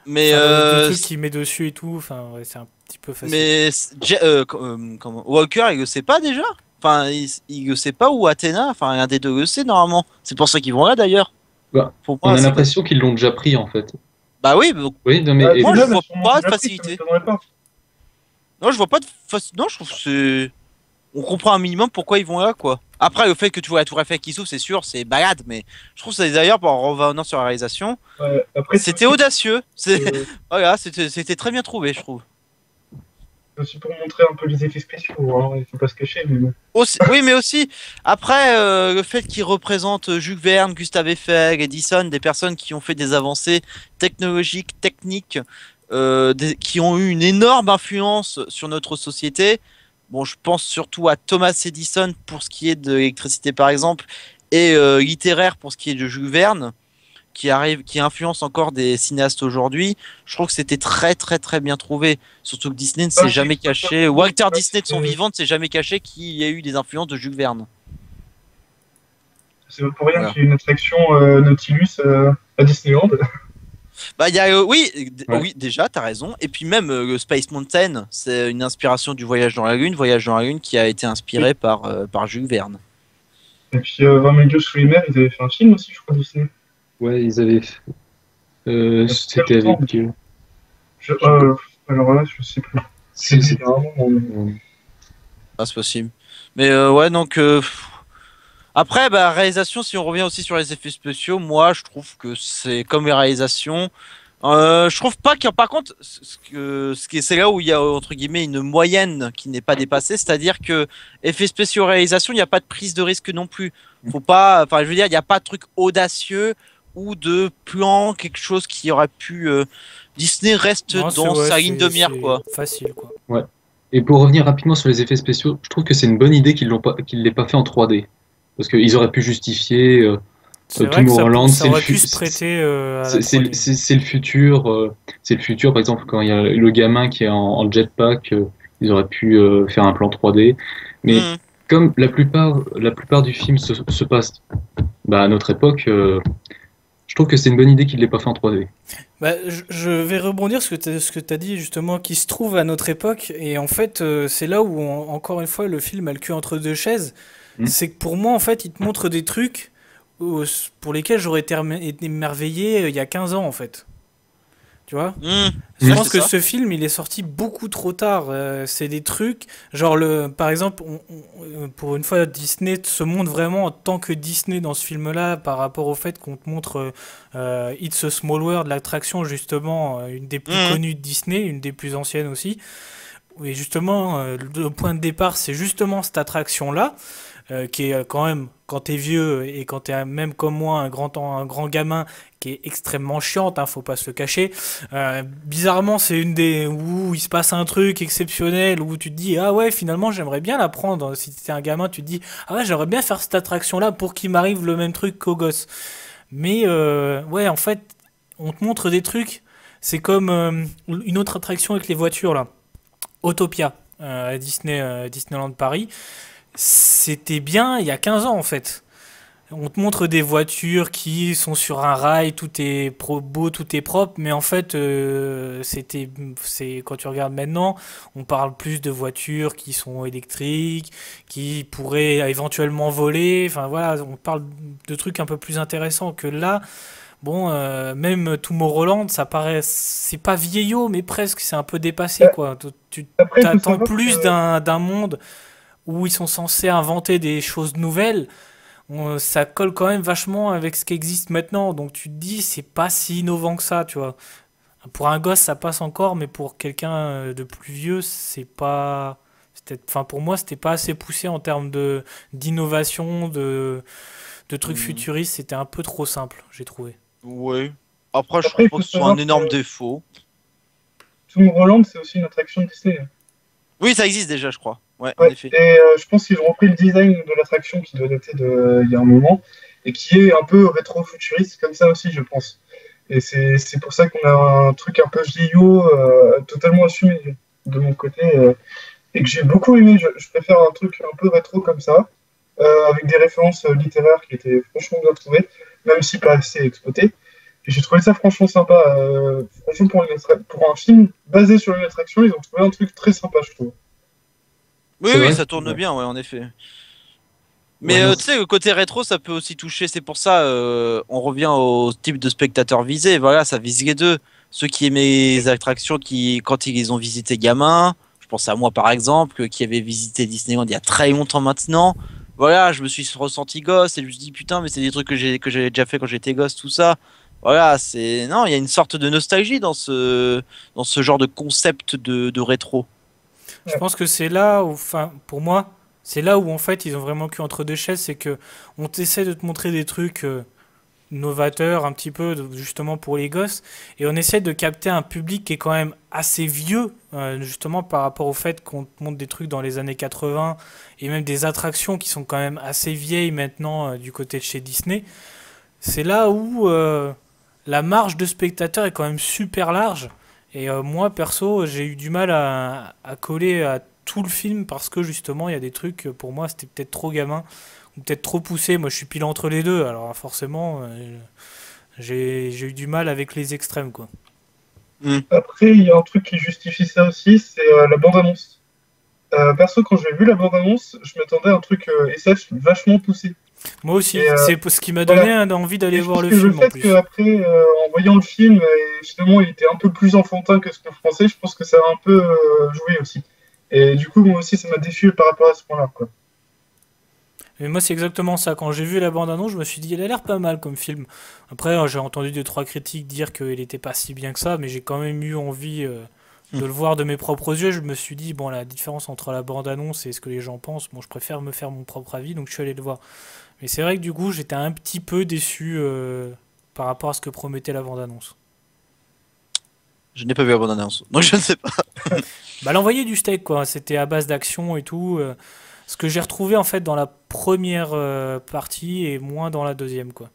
Mais enfin, le truc qu'il met dessus et tout, enfin, ouais, c'est un petit peu facile. comment Walker, il le sait pas déjà? Enfin, il le sait pas ou Athéna? Enfin, un des deux le sait normalement. C'est pour ça qu'ils vont là d'ailleurs. Bah, Pour on moi, a c'est l'impression qu'ils l'ont déjà pris en fait. bah oui, donc, Oui, non, mais Ah, moi Tina je l'a vois sûrement pas de déjà pris, ça facilité. m'étonnerait pas. Non, je vois pas de non, je trouve que c'est on comprend un minimum pourquoi ils vont là quoi. Après le fait que tu vois la tour Eiffel qui s'ouvre, c'est sûr, c'est balade, mais je trouve ça d'ailleurs en revenant sur la réalisation, Ouais, après, c'était audacieux. C'est euh, voilà, c'était très bien trouvé, je trouve. c'est aussi pour montrer un peu les effets spéciaux, hein, il faut pas se cacher, mais bon. Oui, mais aussi, après, le fait qu'ils représentent Jules Verne, Gustave Eiffel, Edison, des personnes qui ont fait des avancées technologiques, techniques, qui ont eu une énorme influence sur notre société. Bon, je pense surtout à Thomas Edison pour ce qui est de l'électricité, par exemple, et littéraire pour ce qui est de Jules Verne, qui influence encore des cinéastes aujourd'hui. Je trouve que c'était très très très bien trouvé. Surtout que Disney ne s'est jamais caché. Walter Disney de son vivant ne s'est jamais caché qu'il y a eu des influences de Jules Verne. C'est pas pour rien Voilà. qu'il y a une attraction Nautilus à Disneyland. Bah il y a Ouais. oui déjà t'as raison. Et puis même le Space Mountain, c'est une inspiration du Voyage dans la Lune qui a été inspiré par Jules Verne. Et puis 20 milieux sous les mers, ils avaient fait un film aussi, je crois, Disney. ouais, ils avaient. Il y a C'était très longtemps. avec. Alors là, je sais plus. C'est- C'est c'est- vraiment. Ah, c'est possible. Mais ouais donc après bah réalisation, si on revient aussi sur les effets spéciaux, moi je trouve que c'est comme les réalisations. Je trouve pas qu'il y a, par contre, c'est là où il y a entre guillemets une moyenne qui n'est pas dépassée, c'est-à-dire que effets spéciaux réalisation, il n'y a pas de prise de risque non plus. Faut pas, enfin, je veux dire, il n'y a pas de truc audacieux ou de plan, quelque chose qui aurait pu. Disney reste Non, c'est dans ouais, sa ligne de mire, quoi. c'est facile, quoi. Ouais. Et pour revenir rapidement sur les effets spéciaux, je trouve que c'est une bonne idée qu'ils l'aient pas fait en 3D. Parce qu'ils auraient pu justifier C'est vrai que Tomorrowland, ça c'est le, aurait pu fu- se prêter à la c'est 3D. c'est le futur. C'est le futur, par exemple, quand il y a le gamin qui est en jetpack, ils auraient pu faire un plan 3D. Mais Hmm. comme la plupart du film se passe bah, à notre époque, je trouve que c'est une bonne idée qu'ils l'aient pas fait en 3D. Bah, je vais rebondir sur ce que tu as dit justement, qui se trouve à notre époque. Et en fait, c'est là où, encore une fois, le film a le cul entre deux chaises. Mm. C'est que pour moi, en fait, il te montre des trucs pour lesquels j'aurais été émerveillé il y a 15 ans, en fait. Tu vois? Hmm. Je Ouais, pense c'est que ça. ce film, il est sorti beaucoup trop tard. C'est des trucs, genre par exemple, pour une fois, Disney se montre vraiment en tant que Disney dans ce film-là, par rapport au fait qu'on te montre It's a Small World, l'attraction justement, une des plus Hmm. connues de Disney, une des plus anciennes aussi. Et justement, le point de départ, c'est justement cette attraction-là qui est quand même, quand t'es vieux et quand t'es même comme moi un grand gamin, qui est extrêmement chiante, hein, faut pas se le cacher. Bizarrement, c'est une des où il se passe un truc exceptionnel où tu te dis ah ouais finalement j'aimerais bien la prendre. Si t'es un gamin, tu te dis ah ouais j'aimerais bien faire cette attraction-là pour qu'il m'arrive le même truc qu'au gosse. Mais ouais en fait on te montre des trucs. C'est comme une autre attraction avec les voitures là, Autopia à Disneyland Paris. C'était bien il y a 15 ans en fait. On te montre des voitures qui sont sur un rail, tout est beau, tout est propre, mais en fait, c'est quand tu regardes maintenant, on parle plus de voitures qui sont électriques, qui pourraient éventuellement voler. Enfin voilà, on parle de trucs un peu plus intéressants que là. Bon, même Tomorrowland, ça paraît, c'est pas vieillot, mais presque, c'est un peu dépassé quoi. Tu Après, il faut t'attends savoir plus que. d'un monde où ils sont censés inventer des choses nouvelles, ça colle quand même vachement avec ce qui existe maintenant. Donc tu te dis, c'est pas si innovant que ça, tu vois. Pour un gosse, ça passe encore, mais pour quelqu'un de plus vieux, c'est pas. Enfin, pour moi, c'était pas assez poussé en termes de d'innovation, de trucs Hmm. futuristes. C'était un peu trop simple, j'ai trouvé. Ouais. Après, je Après, trouve il pas faut que ce soit un savoir énorme que défaut. Tomorrowland, c'est aussi une attraction de Disney. Oui, ça existe déjà, je crois. Ouais, en Ouais, effet. et je pense qu'ils ont repris le design de l'attraction qui doit dater il y a un moment, et qui est un peu rétro-futuriste comme ça aussi, je pense. Et c'est pour ça qu'on a un truc un peu vieillot, totalement assumé de mon côté, et que j'ai beaucoup aimé. Je préfère un truc un peu rétro comme ça, avec des références littéraires qui étaient franchement bien trouvées, même si pas assez exploitées. Et j'ai trouvé ça franchement sympa. Franchement, pour un film basé sur une attraction, ils ont trouvé un truc très sympa, je trouve. Oui, C'est oui, vrai? ça tourne Ouais. bien, ouais, en effet. Ouais, Mais non, tu sais, le côté rétro, ça peut aussi toucher. C'est pour ça, on revient au type de spectateur visé. Voilà, ça vise les deux. Ceux qui aimaient les attractions, qui, quand ils les ont visité gamin, je pense à moi par exemple, qui avait visité Disneyland il y a très longtemps maintenant. Voilà, je me suis ressenti gosse et je me suis dit putain, mais c'est des trucs que j'avais déjà fait quand j'étais gosse, tout ça. Voilà, c'est non, il y a une sorte de nostalgie dans ce genre de concept de rétro. Je pense que c'est là où, enfin, pour moi, c'est là où en fait ils ont vraiment cul entre deux chaises, c'est que on essaie de te montrer des trucs novateurs un petit peu justement pour les gosses, et on essaie de capter un public qui est quand même assez vieux, justement par rapport au fait qu'on te montre des trucs dans les années 80 et même des attractions qui sont quand même assez vieilles maintenant du côté de chez Disney. C'est là où la marge de spectateurs est quand même super large. Et moi, perso, j'ai eu du mal à coller à tout le film parce que justement, il y a des trucs, pour moi, c'était peut-être trop gamin ou peut-être trop poussé. Moi, je suis pile entre les deux. Alors forcément, j'ai eu du mal avec les extrêmes, quoi. Hmm. Après, il y a un truc qui justifie ça aussi, c'est la bande-annonce. Perso, quand j'ai vu la bande-annonce, je m'attendais à un truc SF vachement poussé. Moi aussi, Et c'est ce qui m'a donné voilà. envie d'aller Et je voir pense le que le film en fait plus. qu'après, en voyant le film, finalement, il était un peu plus enfantin que ce qu'on pensait, je pense que ça a un peu joué aussi. Et du coup, moi aussi, ça m'a déçu par rapport à ce point-là, quoi. Et moi, c'est exactement ça. Quand j'ai vu la bande-annonce, je me suis dit, il a l'air pas mal comme film. Après, j'ai entendu deux, trois critiques dire qu'il était pas si bien que ça, mais j'ai quand même eu envie Hmm. de le voir de mes propres yeux. Je me suis dit, bon, la différence entre la bande-annonce et ce que les gens pensent, bon, je préfère me faire mon propre avis, donc je suis allé le voir. Mais c'est vrai que du coup, j'étais un petit peu déçu par rapport à ce que promettait la bande-annonce. Je n'ai pas vu la bonne annonce, donc je ne sais pas. Bah, l'envoyer du steak, quoi. C'était à base d'action et tout. Ce que j'ai retrouvé en fait dans la première partie et moins dans la deuxième, quoi.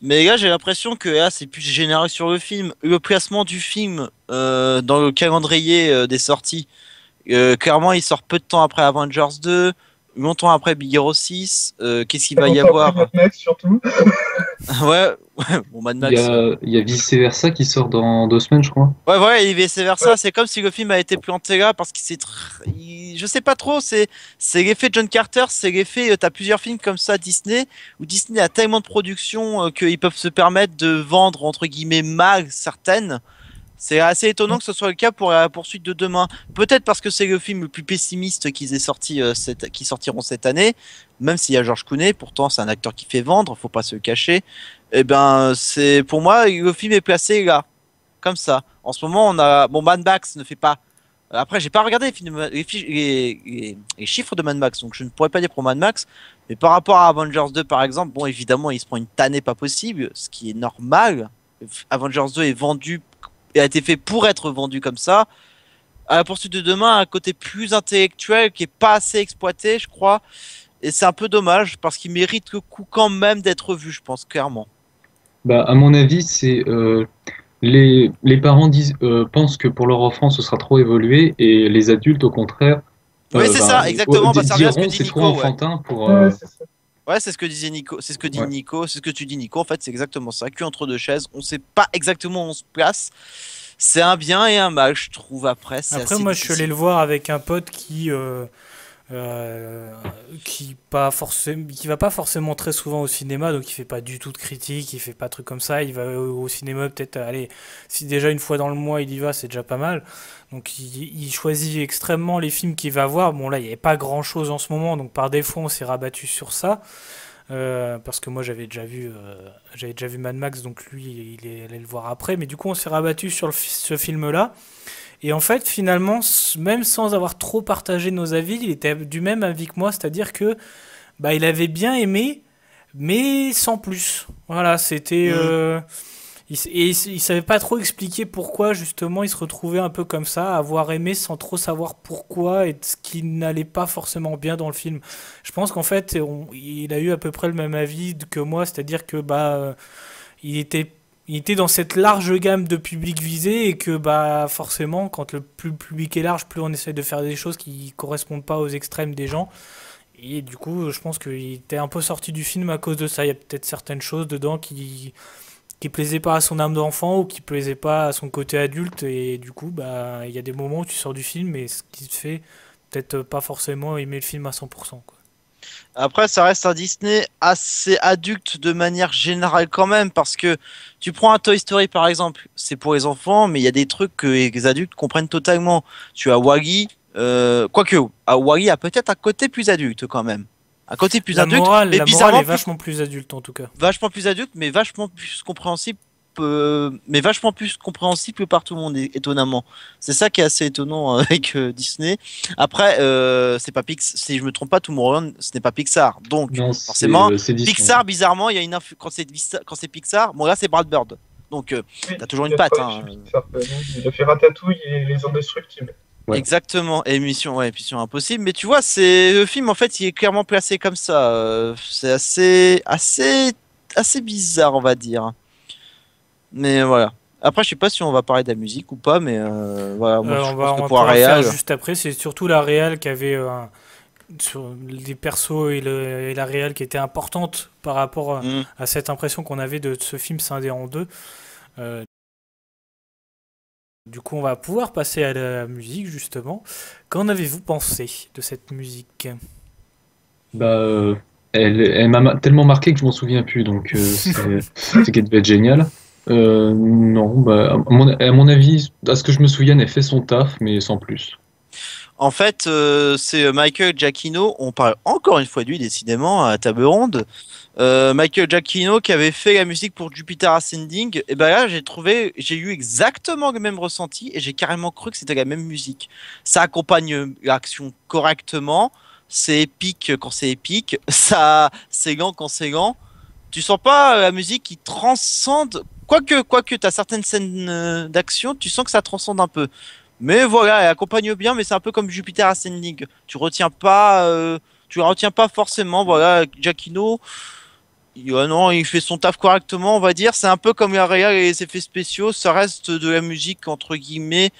Mais là, j'ai l'impression que là, c'est plus général sur le film. Le placement du film dans le calendrier des sorties, clairement, il sort peu de temps après Avengers 2, longtemps après Big Hero 6. Qu'est-ce qu'il Pas va y longtemps après avoir? Mad Max, surtout. Ouais, ouais, bon, Mad Max. il y a Vice Versa qui sort dans 2 semaines, je crois. Ouais, ouais, et vice versa. Ouais, C'est comme si le film a été planté là parce qu'il je sais pas trop. C'est l'effet John Carter. C'est l'effet. T'as plusieurs films comme ça Disney où Disney a tellement de production qu'ils peuvent se permettre de vendre entre guillemets mal certaines. C'est assez étonnant que ce soit le cas pour la poursuite de demain. Peut-être parce que c'est le film le plus pessimiste qu'ils aient sorti qui sortiront cette année. Même s'il y a George Clooney, pourtant c'est un acteur qui fait vendre, faut pas se le cacher. Eh ben c'est pour moi le film est placé là, comme ça. En ce moment on a bon Mad Max ne fait pas. Après j'ai pas regardé les, films, les chiffres de Mad Max, donc je ne pourrais pas dire pour Mad Max. Mais par rapport à Avengers 2 par exemple, bon évidemment il se prend une tannée pas possible, ce qui est normal. Avengers 2 est vendu et a été fait pour être vendu comme ça. À la poursuite de demain, un côté plus intellectuel qui est pas assez exploité, je crois. Et c'est un peu dommage parce qu'il mérite le coup quand même d'être vu, je pense clairement. Bah, à mon avis, c'est les parents pensent que pour leur enfant, ce sera trop évolué, et les adultes, au contraire, Oui, c'est ça, exactement. Bah, ça revient à ce que diront dit c'est trop Nico, ouais. enfantin pour. ouais, c'est ça. Ouais, c'est ce que disait Nico, c'est ce que dit Ouais. Nico, c'est ce que tu dis Nico. En fait, c'est exactement ça. Cul entre deux chaises, on sait pas exactement où on se place. C'est un bien et un mal, je trouve. Après, c'est Après, assez moi, je suis allé difficile. le voir avec un pote euh, qui va pas forcément très souvent au cinéma, donc il fait pas du tout de critique, il fait pas de trucs comme ça. Il va au cinéma peut-être, allez, si déjà une fois dans le mois il y va, c'est déjà pas mal. Donc il choisit extrêmement les films qu'il va voir. Bon là, il y avait pas grand-chose en ce moment, donc par défaut on s'est rabattu sur ça. Parce que moi j'avais déjà vu Mad Max, donc lui il est allé le voir après. Mais du coup on s'est rabattu sur ce film-là. Et en fait, finalement, même sans avoir trop partagé nos avis, il était du même avis que moi, c'est-à-dire que bah, il avait bien aimé, mais sans plus. Voilà, c'était. Hmm. Il savait pas trop expliquer pourquoi, justement, il se retrouvait un peu comme ça, à avoir aimé sans trop savoir pourquoi et ce qui n'allait pas forcément bien dans le film. Je pense qu'en fait, il a eu à peu près le même avis que moi, c'est-à-dire que bah, il était il était dans cette large gamme de public visé et que bah forcément quand plus le public est large, plus on essaie de faire des choses qui correspondent pas aux extrêmes des gens. Et du coup, je pense qu'il était un peu sorti du film à cause de ça. Il y a peut-être certaines choses dedans qui plaisaient pas à son âme d'enfant ou qui plaisaient pas à son côté adulte. Et du coup, bah il y a des moments où tu sors du film et ce qui te fait peut-être pas forcément aimer le film à 100%, quoi. Après, ça reste un Disney assez adulte de manière générale quand même, parce que tu prends un Toy Story par exemple, c'est pour les enfants, mais il y a des trucs que les adultes comprennent totalement. Tu as Wall-E, quoique, Wall-E a peut-être un côté plus adulte quand même. Un côté plus adulte, mais La morale bizarrement est vachement plus adulte en tout cas. vachement plus adulte, mais vachement plus compréhensible. Mais vachement plus compréhensible par tout le monde, étonnamment. C'est ça qui est assez étonnant avec Disney. Après, c'est pas si je me trompe pas, Tomorrowland, ce n'est pas Pixar. Donc, Non, forcément, c'est Disney. Pixar, bizarrement, il y a une quand c'est Pixar, bon là c'est Brad Bird. Donc, Oui, t'as toujours il une a patte. travaillé chez Pixar, par exemple. Il a fait Ratatouille et Les Indestructibles. Ouais. Exactement, et Mission Impossible. Mais tu vois, c'est le film en fait, il est clairement placé comme ça. C'est assez bizarre, on va dire. Mais voilà. Après, je sais pas si on va parler de la musique ou pas, mais voilà, moi je On pense que va pour un pouvoir le faire réal. juste après. C'est surtout la réal qui avait sur les persos et la réal qui était importante par rapport Mm. à cette impression qu'on avait de ce film scindé en deux. Euh, du coup, on va pouvoir passer à la musique justement. Qu'en avez-vous pensé de cette musique? Bah, elle m'a tellement marqué que je m'en souviens plus, donc c'est qu'elle devait être géniale. Non, bah, à mon avis, à ce que je me souvienne, elle fait son taf, mais sans plus. En fait, c'est Michael Giacchino. On parle encore une fois de lui, décidément, à table ronde. Michael Giacchino qui avait fait la musique pour Jupiter Ascending. Et ben là, j'ai eu exactement le même ressenti et j'ai carrément cru que c'était la même musique. Ça accompagne l'action correctement. C'est épique quand c'est épique. Ça, c'est lent quand c'est lent. Tu sens pas la musique qui transcende. Quoique, t'as certaines scènes d'action, tu sens que ça transcende un peu. Mais voilà, elle accompagne bien, mais c'est un peu comme Jupiter Ascending. Tu la retiens pas forcément. Voilà, Giacchino, non, il fait son taf correctement, on va dire. C'est un peu comme la réal et les effets spéciaux. Ça reste de la musique entre guillemets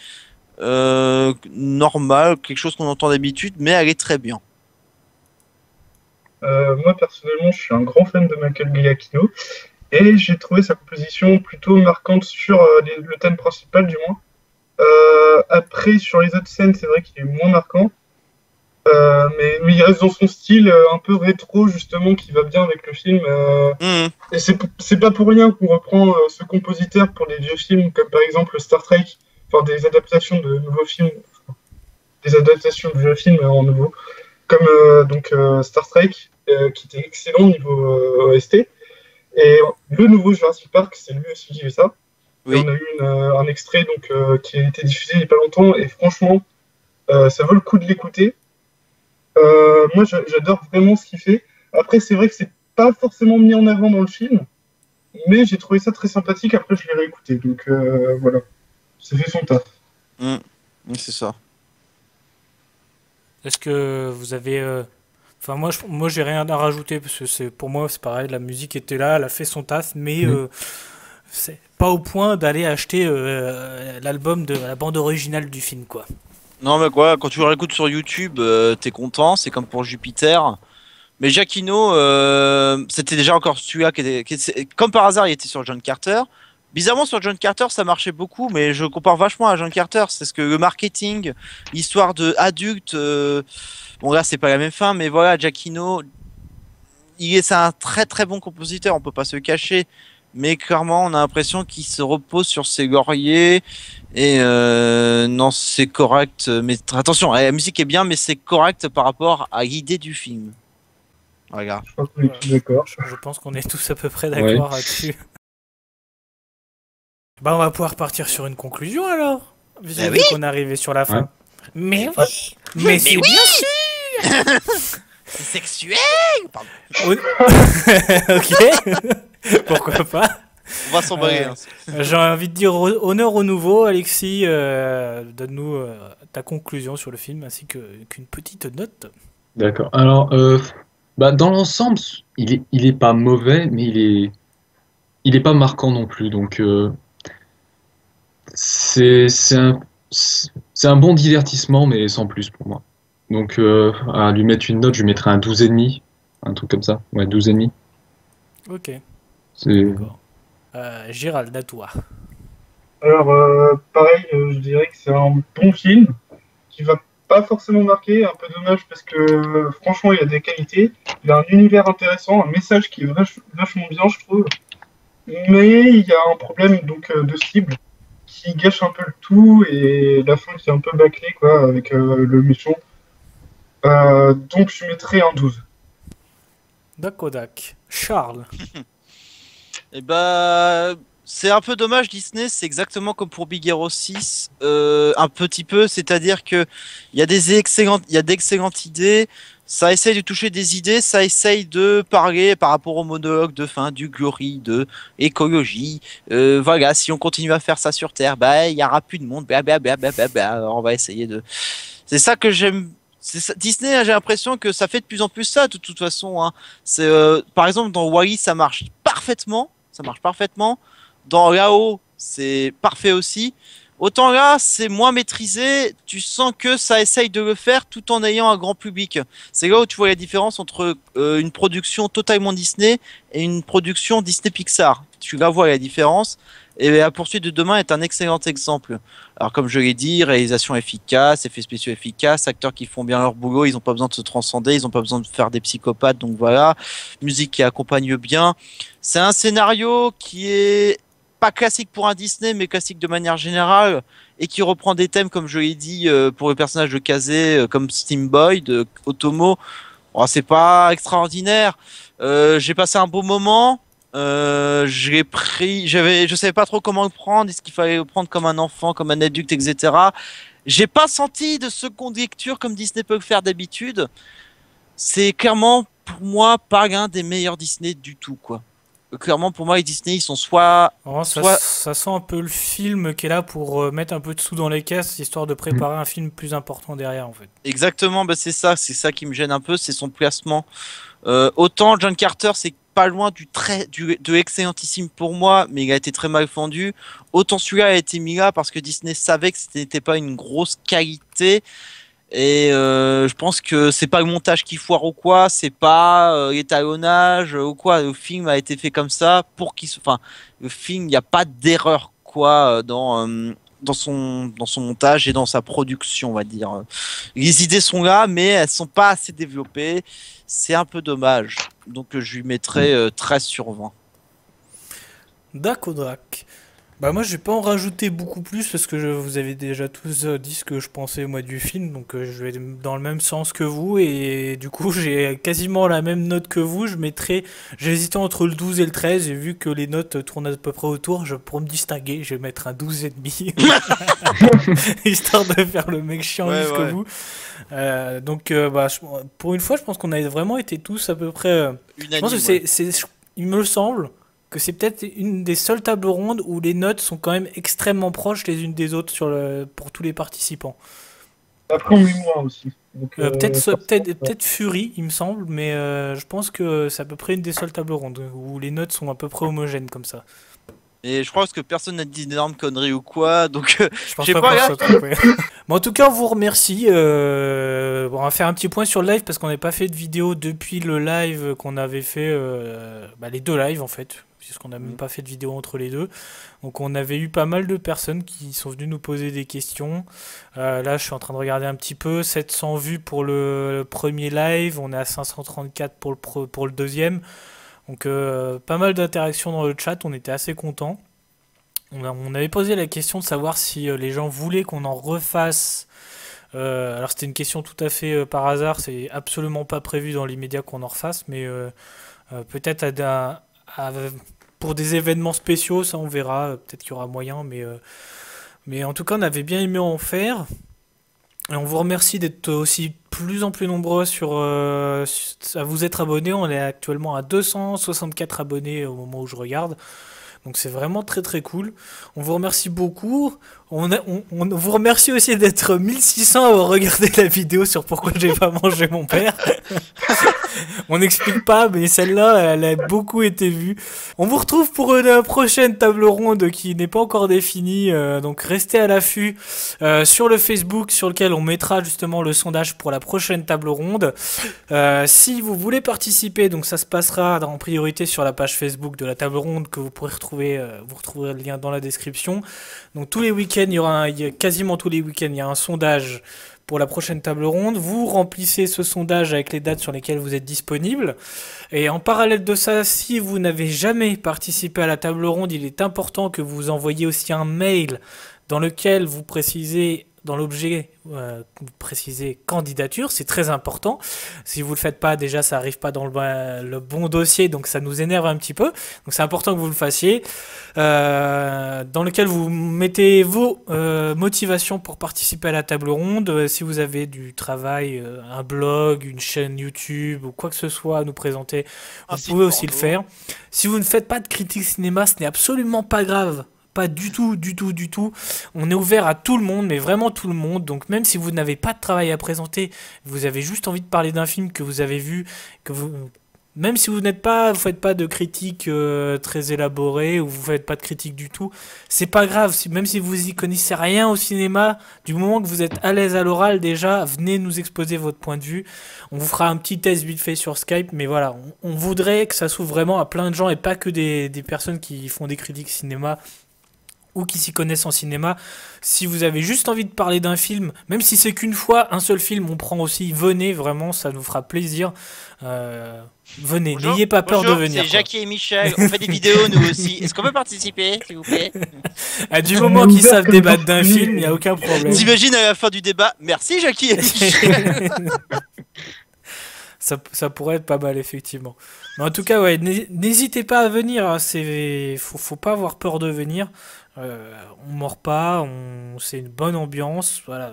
normale, quelque chose qu'on entend d'habitude, mais elle est très bien. Moi, personnellement, je suis un grand fan de Michael Giacchino et j'ai trouvé sa composition plutôt marquante sur le thème principal, du moins. Après, sur les autres scènes, c'est vrai qu'il est moins marquant, mais il reste dans son style un peu rétro, justement, qui va bien avec le film. Mhm. Et c'est pas pour rien qu'on reprend ce compositeur pour des vieux films, comme par exemple Star Trek, enfin des adaptations de nouveaux films, des adaptations de vieux films en nouveau, comme Star Trek, qui était excellent niveau OST. Et le nouveau Jurassic Park, c'est lui aussi qui fait ça. Et Oui. on a eu un extrait qui a été diffusé il n'y a pas longtemps, et franchement, ça vaut le coup de l'écouter. Moi, j'adore vraiment ce qu'il fait. Après, c'est vrai que c'est pas forcément mis en avant dans le film, mais j'ai trouvé ça très sympathique. Après, je l'ai réécouté, donc voilà, ça fait son taf. Mhm. C'est ça. Est-ce que vous avez enfin moi j'ai rien à rajouter parce que pour moi c'est pareil, la musique était là, elle a fait son taf, mais c'est pas au point d'aller acheter l'album de la bande originale du film, quoi. Non, mais quoi, quand tu le réécoutes sur YouTube, t'es content, c'est comme pour Jupiter. Mais Giacchino, c'était déjà encore celui-là comme par hasard, il était sur John Carter. Bizarrement, sur John Carter, ça marchait beaucoup, mais je compare vachement à John Carter. C'est ce que le marketing, l'histoire de adulte, bon là, c'est pas la même fin, mais voilà, Giacchino, c'est un très très bon compositeur, on peut pas se le cacher. Mais clairement, on a l'impression qu'il se repose sur ses lauriers. Et non, c'est correct. Mais attention, la musique est bien, mais c'est correct par rapport à l'idée du film. Regarde. Je crois qu'on est tous d'accord. Je pense qu'on est tous à peu près Ouais. d'accord là-dessus. Bah on va pouvoir partir sur une conclusion alors, vu Bah oui. qu'on est arrivé sur la fin. Ouais. Mais oui, mais c'est oui. bien sûr. C'est sexuel. Pardon. Ok, pourquoi pas. On va s'emballer. J'ai envie de dire honneur au nouveau, Alexis. Donne-nous ta conclusion sur le film ainsi qu'une petite note. D'accord. Alors, bah, dans l'ensemble, il est pas mauvais, mais il est pas marquant non plus. Donc c'est un bon divertissement, mais sans plus pour moi. Donc à lui mettre une note, je lui mettrais un 12,5, un truc comme ça. Ouais, 12,5. Ok, C'est d'accord. Gérald, à toi. Alors, pareil, je dirais que c'est un bon film qui va pas forcément marquer. Un peu dommage parce que, franchement, il y a des qualités. Il a un univers intéressant, un message qui est vachement bien, je trouve. Mais il y a un problème donc de cible qui gâche un peu le tout et la fin qui est un peu bâclée, quoi, avec le méchant. Donc, je mettrais un 12. Dakodak. Charles. Et bah, c'est un peu dommage, Disney, c'est exactement comme pour Big Hero 6, un petit peu, c'est-à-dire que il y a d'excellentes idées, ça essaye de toucher des idées, ça essaye de parler par rapport au monologue de fin du glory, de écologie, voilà, si on continue à faire ça sur Terre, bah, il y aura plus de monde, alors on va essayer de... C'est ça que j'aime. Disney, j'ai l'impression que ça fait de plus en plus ça, de toute façon. Hein. C'est, par exemple, dans Wall-E, ça marche parfaitement. Ça marche parfaitement. Dans Lao, c'est parfait aussi. Autant là, c'est moins maîtrisé. Tu sens que ça essaye de le faire tout en ayant un grand public. C'est là où tu vois la différence entre une production totalement Disney et une production Disney Pixar. Tu la vois la différence. Et La Poursuite de Demain est un excellent exemple. Alors comme je l'ai dit, réalisation efficace, effets spéciaux efficaces, acteurs qui font bien leur boulot, ils n'ont pas besoin de se transcender, ils n'ont pas besoin de faire des psychopathes, donc voilà. Musique qui accompagne bien. C'est un scénario qui est pas classique pour un Disney, mais classique de manière générale, et qui reprend des thèmes, comme je l'ai dit, pour le personnage de Kazé, comme Steamboy, de Otomo. Oh, c'est pas extraordinaire. J'ai passé un beau moment. Je savais pas trop comment le prendre, est-ce qu'il fallait le prendre comme un enfant, comme un adulte, etc. J'ai pas senti de seconde lecture comme Disney peut le faire d'habitude. C'est clairement, pour moi, pas l'un des meilleurs Disney du tout, quoi. Clairement, pour moi, les Disney, ils sont Oh, soit ça sent un peu le film qui est là pour mettre un peu de sous dans les caisses, histoire de préparer un film plus important derrière, en fait. exactement, bah c'est ça qui me gêne un peu, c'est son placement. Autant John Carter, c'est pas loin de excellentissime pour moi, mais il a été très mal vendu. Autant celui-là a été mis là parce que Disney savait que ce n'était pas une grosse qualité. Et je pense que c'est pas le montage qui foire ou quoi, c'est pas l'étalonnage ou quoi. Le film a été fait comme ça pour enfin, le film, il n'y a pas d'erreur quoi dans son montage et dans sa production, on va dire. Les idées sont là, mais elles sont pas assez développées. C'est un peu dommage. Donc je lui mettrais 13 sur 20. Dakodak. Bah moi je vais pas en rajouter beaucoup plus parce que vous avez déjà tous dit ce que je pensais moi du film, donc je vais dans le même sens que vous et du coup j'ai quasiment la même note que vous. J'ai hésité entre le 12 et le 13 et vu que les notes tournent à peu près autour, pour me distinguer je vais mettre un 12 et demi histoire de faire le mec chiant Ouais, jusqu'au ouais. bout. Bah, pour une fois je pense qu'on a vraiment été tous à peu près. Je pense que Unanime, ouais. il me semble que c'est peut-être une des seules tables rondes où les notes sont quand même extrêmement proches les unes des autres pour tous les participants. Après, on est moins aussi. Donc, Peut-être Fury, il me semble, mais je pense que c'est à peu près une des seules tables rondes où les notes sont à peu près homogènes comme ça. Et je pense que personne n'a dit d'énormes conneries ou quoi, donc Je je pense sais pas pas qu'on là. soit trompé. Mais en tout cas, on vous remercie. Bon, on va faire un petit point sur le live parce qu'on n'a pas fait de vidéo depuis le live qu'on avait fait, les deux lives en fait, puisqu'on n'a même pas fait de vidéo entre les deux. Donc on avait eu pas mal de personnes qui sont venues nous poser des questions. Là, je suis en train de regarder un petit peu. 700 vues pour le premier live, on est à 534 pour le deuxième. Donc pas mal d'interactions dans le chat, on était assez contents. On avait posé la question de savoir si les gens voulaient qu'on en refasse. Alors c'était une question tout à fait par hasard, c'est absolument pas prévu dans l'immédiat qu'on en refasse, mais peut-être pour des événements spéciaux, ça on verra, peut-être qu'il y aura moyen, mais en tout cas on avait bien aimé en faire. Et on vous remercie d'être aussi plus en plus nombreux à vous être abonnés. On est actuellement à 264 abonnés au moment où je regarde. Donc c'est vraiment très très cool. On vous remercie beaucoup. On vous remercie aussi d'être 1600 à regarder la vidéo sur pourquoi j'ai pas mangé mon père. On n'explique pas, mais celle-là, elle a beaucoup été vue. On vous retrouve pour une prochaine table ronde qui n'est pas encore définie. Donc restez à l'affût sur le Facebook sur lequel on mettra justement le sondage pour la prochaine table ronde. Si vous voulez participer, donc ça se passera en priorité sur la page Facebook de la table ronde que vous pourrez retrouver. Vous retrouverez le lien dans la description. Donc tous les week-ends, quasiment tous les week-ends, il y a un sondage pour la prochaine table ronde. Vous remplissez ce sondage avec les dates sur lesquelles vous êtes disponible. Et en parallèle de ça, si vous n'avez jamais participé à la table ronde, il est important que vous envoyiez aussi un mail dans lequel vous précisez, dans l'objet, vous précisez candidature, c'est très important. Si vous le faites pas, déjà ça arrive pas dans le bon dossier, donc ça nous énerve un petit peu. Donc c'est important que vous le fassiez. Dans lequel vous mettez vos motivations pour participer à la table ronde. Si vous avez du travail, un blog, une chaîne YouTube ou quoi que ce soit à nous présenter, vous pouvez aussi le faire. Si vous ne faites pas de critique cinéma, ce n'est absolument pas grave. Pas du tout, du tout, du tout. On est ouvert à tout le monde, mais vraiment tout le monde. Donc même si vous n'avez pas de travail à présenter, vous avez juste envie de parler d'un film que vous avez vu, même si vous faites pas de critique très élaborée ou vous faites pas de critique du tout, c'est pas grave. Même si vous y connaissez rien au cinéma, du moment que vous êtes à l'aise à l'oral déjà, venez nous exposer votre point de vue. On vous fera un petit test vite fait sur Skype, mais voilà, on voudrait que ça s'ouvre vraiment à plein de gens et pas que des personnes qui font des critiques cinéma ou qui s'y connaissent en cinéma. Si vous avez juste envie de parler d'un film, même si c'est qu'une fois, un seul film, on prend aussi, venez, vraiment, ça nous fera plaisir. Venez, n'ayez pas peur de venir. C'est Jackie et Michel, on fait des vidéos nous aussi. Est-ce qu'on peut participer, s'il vous plaît? Du moment qu'ils savent débattre d'un film, il n'y a aucun problème. T'imagines à la fin du débat, merci Jackie et Michel. Ça pourrait être pas mal, effectivement. Mais en tout cas, ouais, n'hésitez pas à venir. Hein, faut pas avoir peur de venir. On mord pas, c'est une bonne ambiance. Voilà.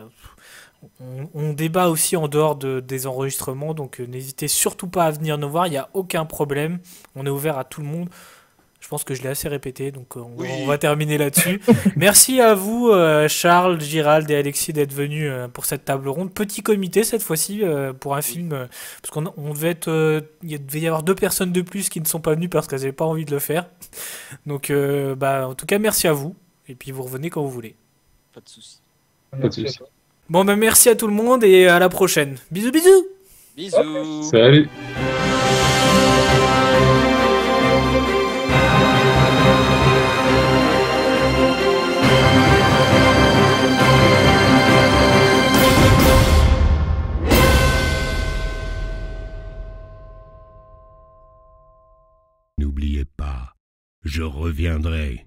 On débat aussi en dehors des enregistrements, donc n'hésitez surtout pas à venir nous voir. Il n'y a aucun problème. On est ouvert à tout le monde. Je pense que je l'ai assez répété, donc on va terminer là-dessus. Merci à vous, Charles, Gérald et Alexis, d'être venus pour cette table ronde. Petit comité cette fois-ci pour un film, parce qu'on il devait y avoir 2 personnes de plus qui ne sont pas venues parce qu'elles n'avaient pas envie de le faire. Donc, en tout cas, merci à vous. Et puis vous revenez quand vous voulez. Pas de soucis. Pas de soucis. Bon, merci à tout le monde et à la prochaine. Bisous, bisous. Bisous. Salut. N'oubliez pas, je reviendrai.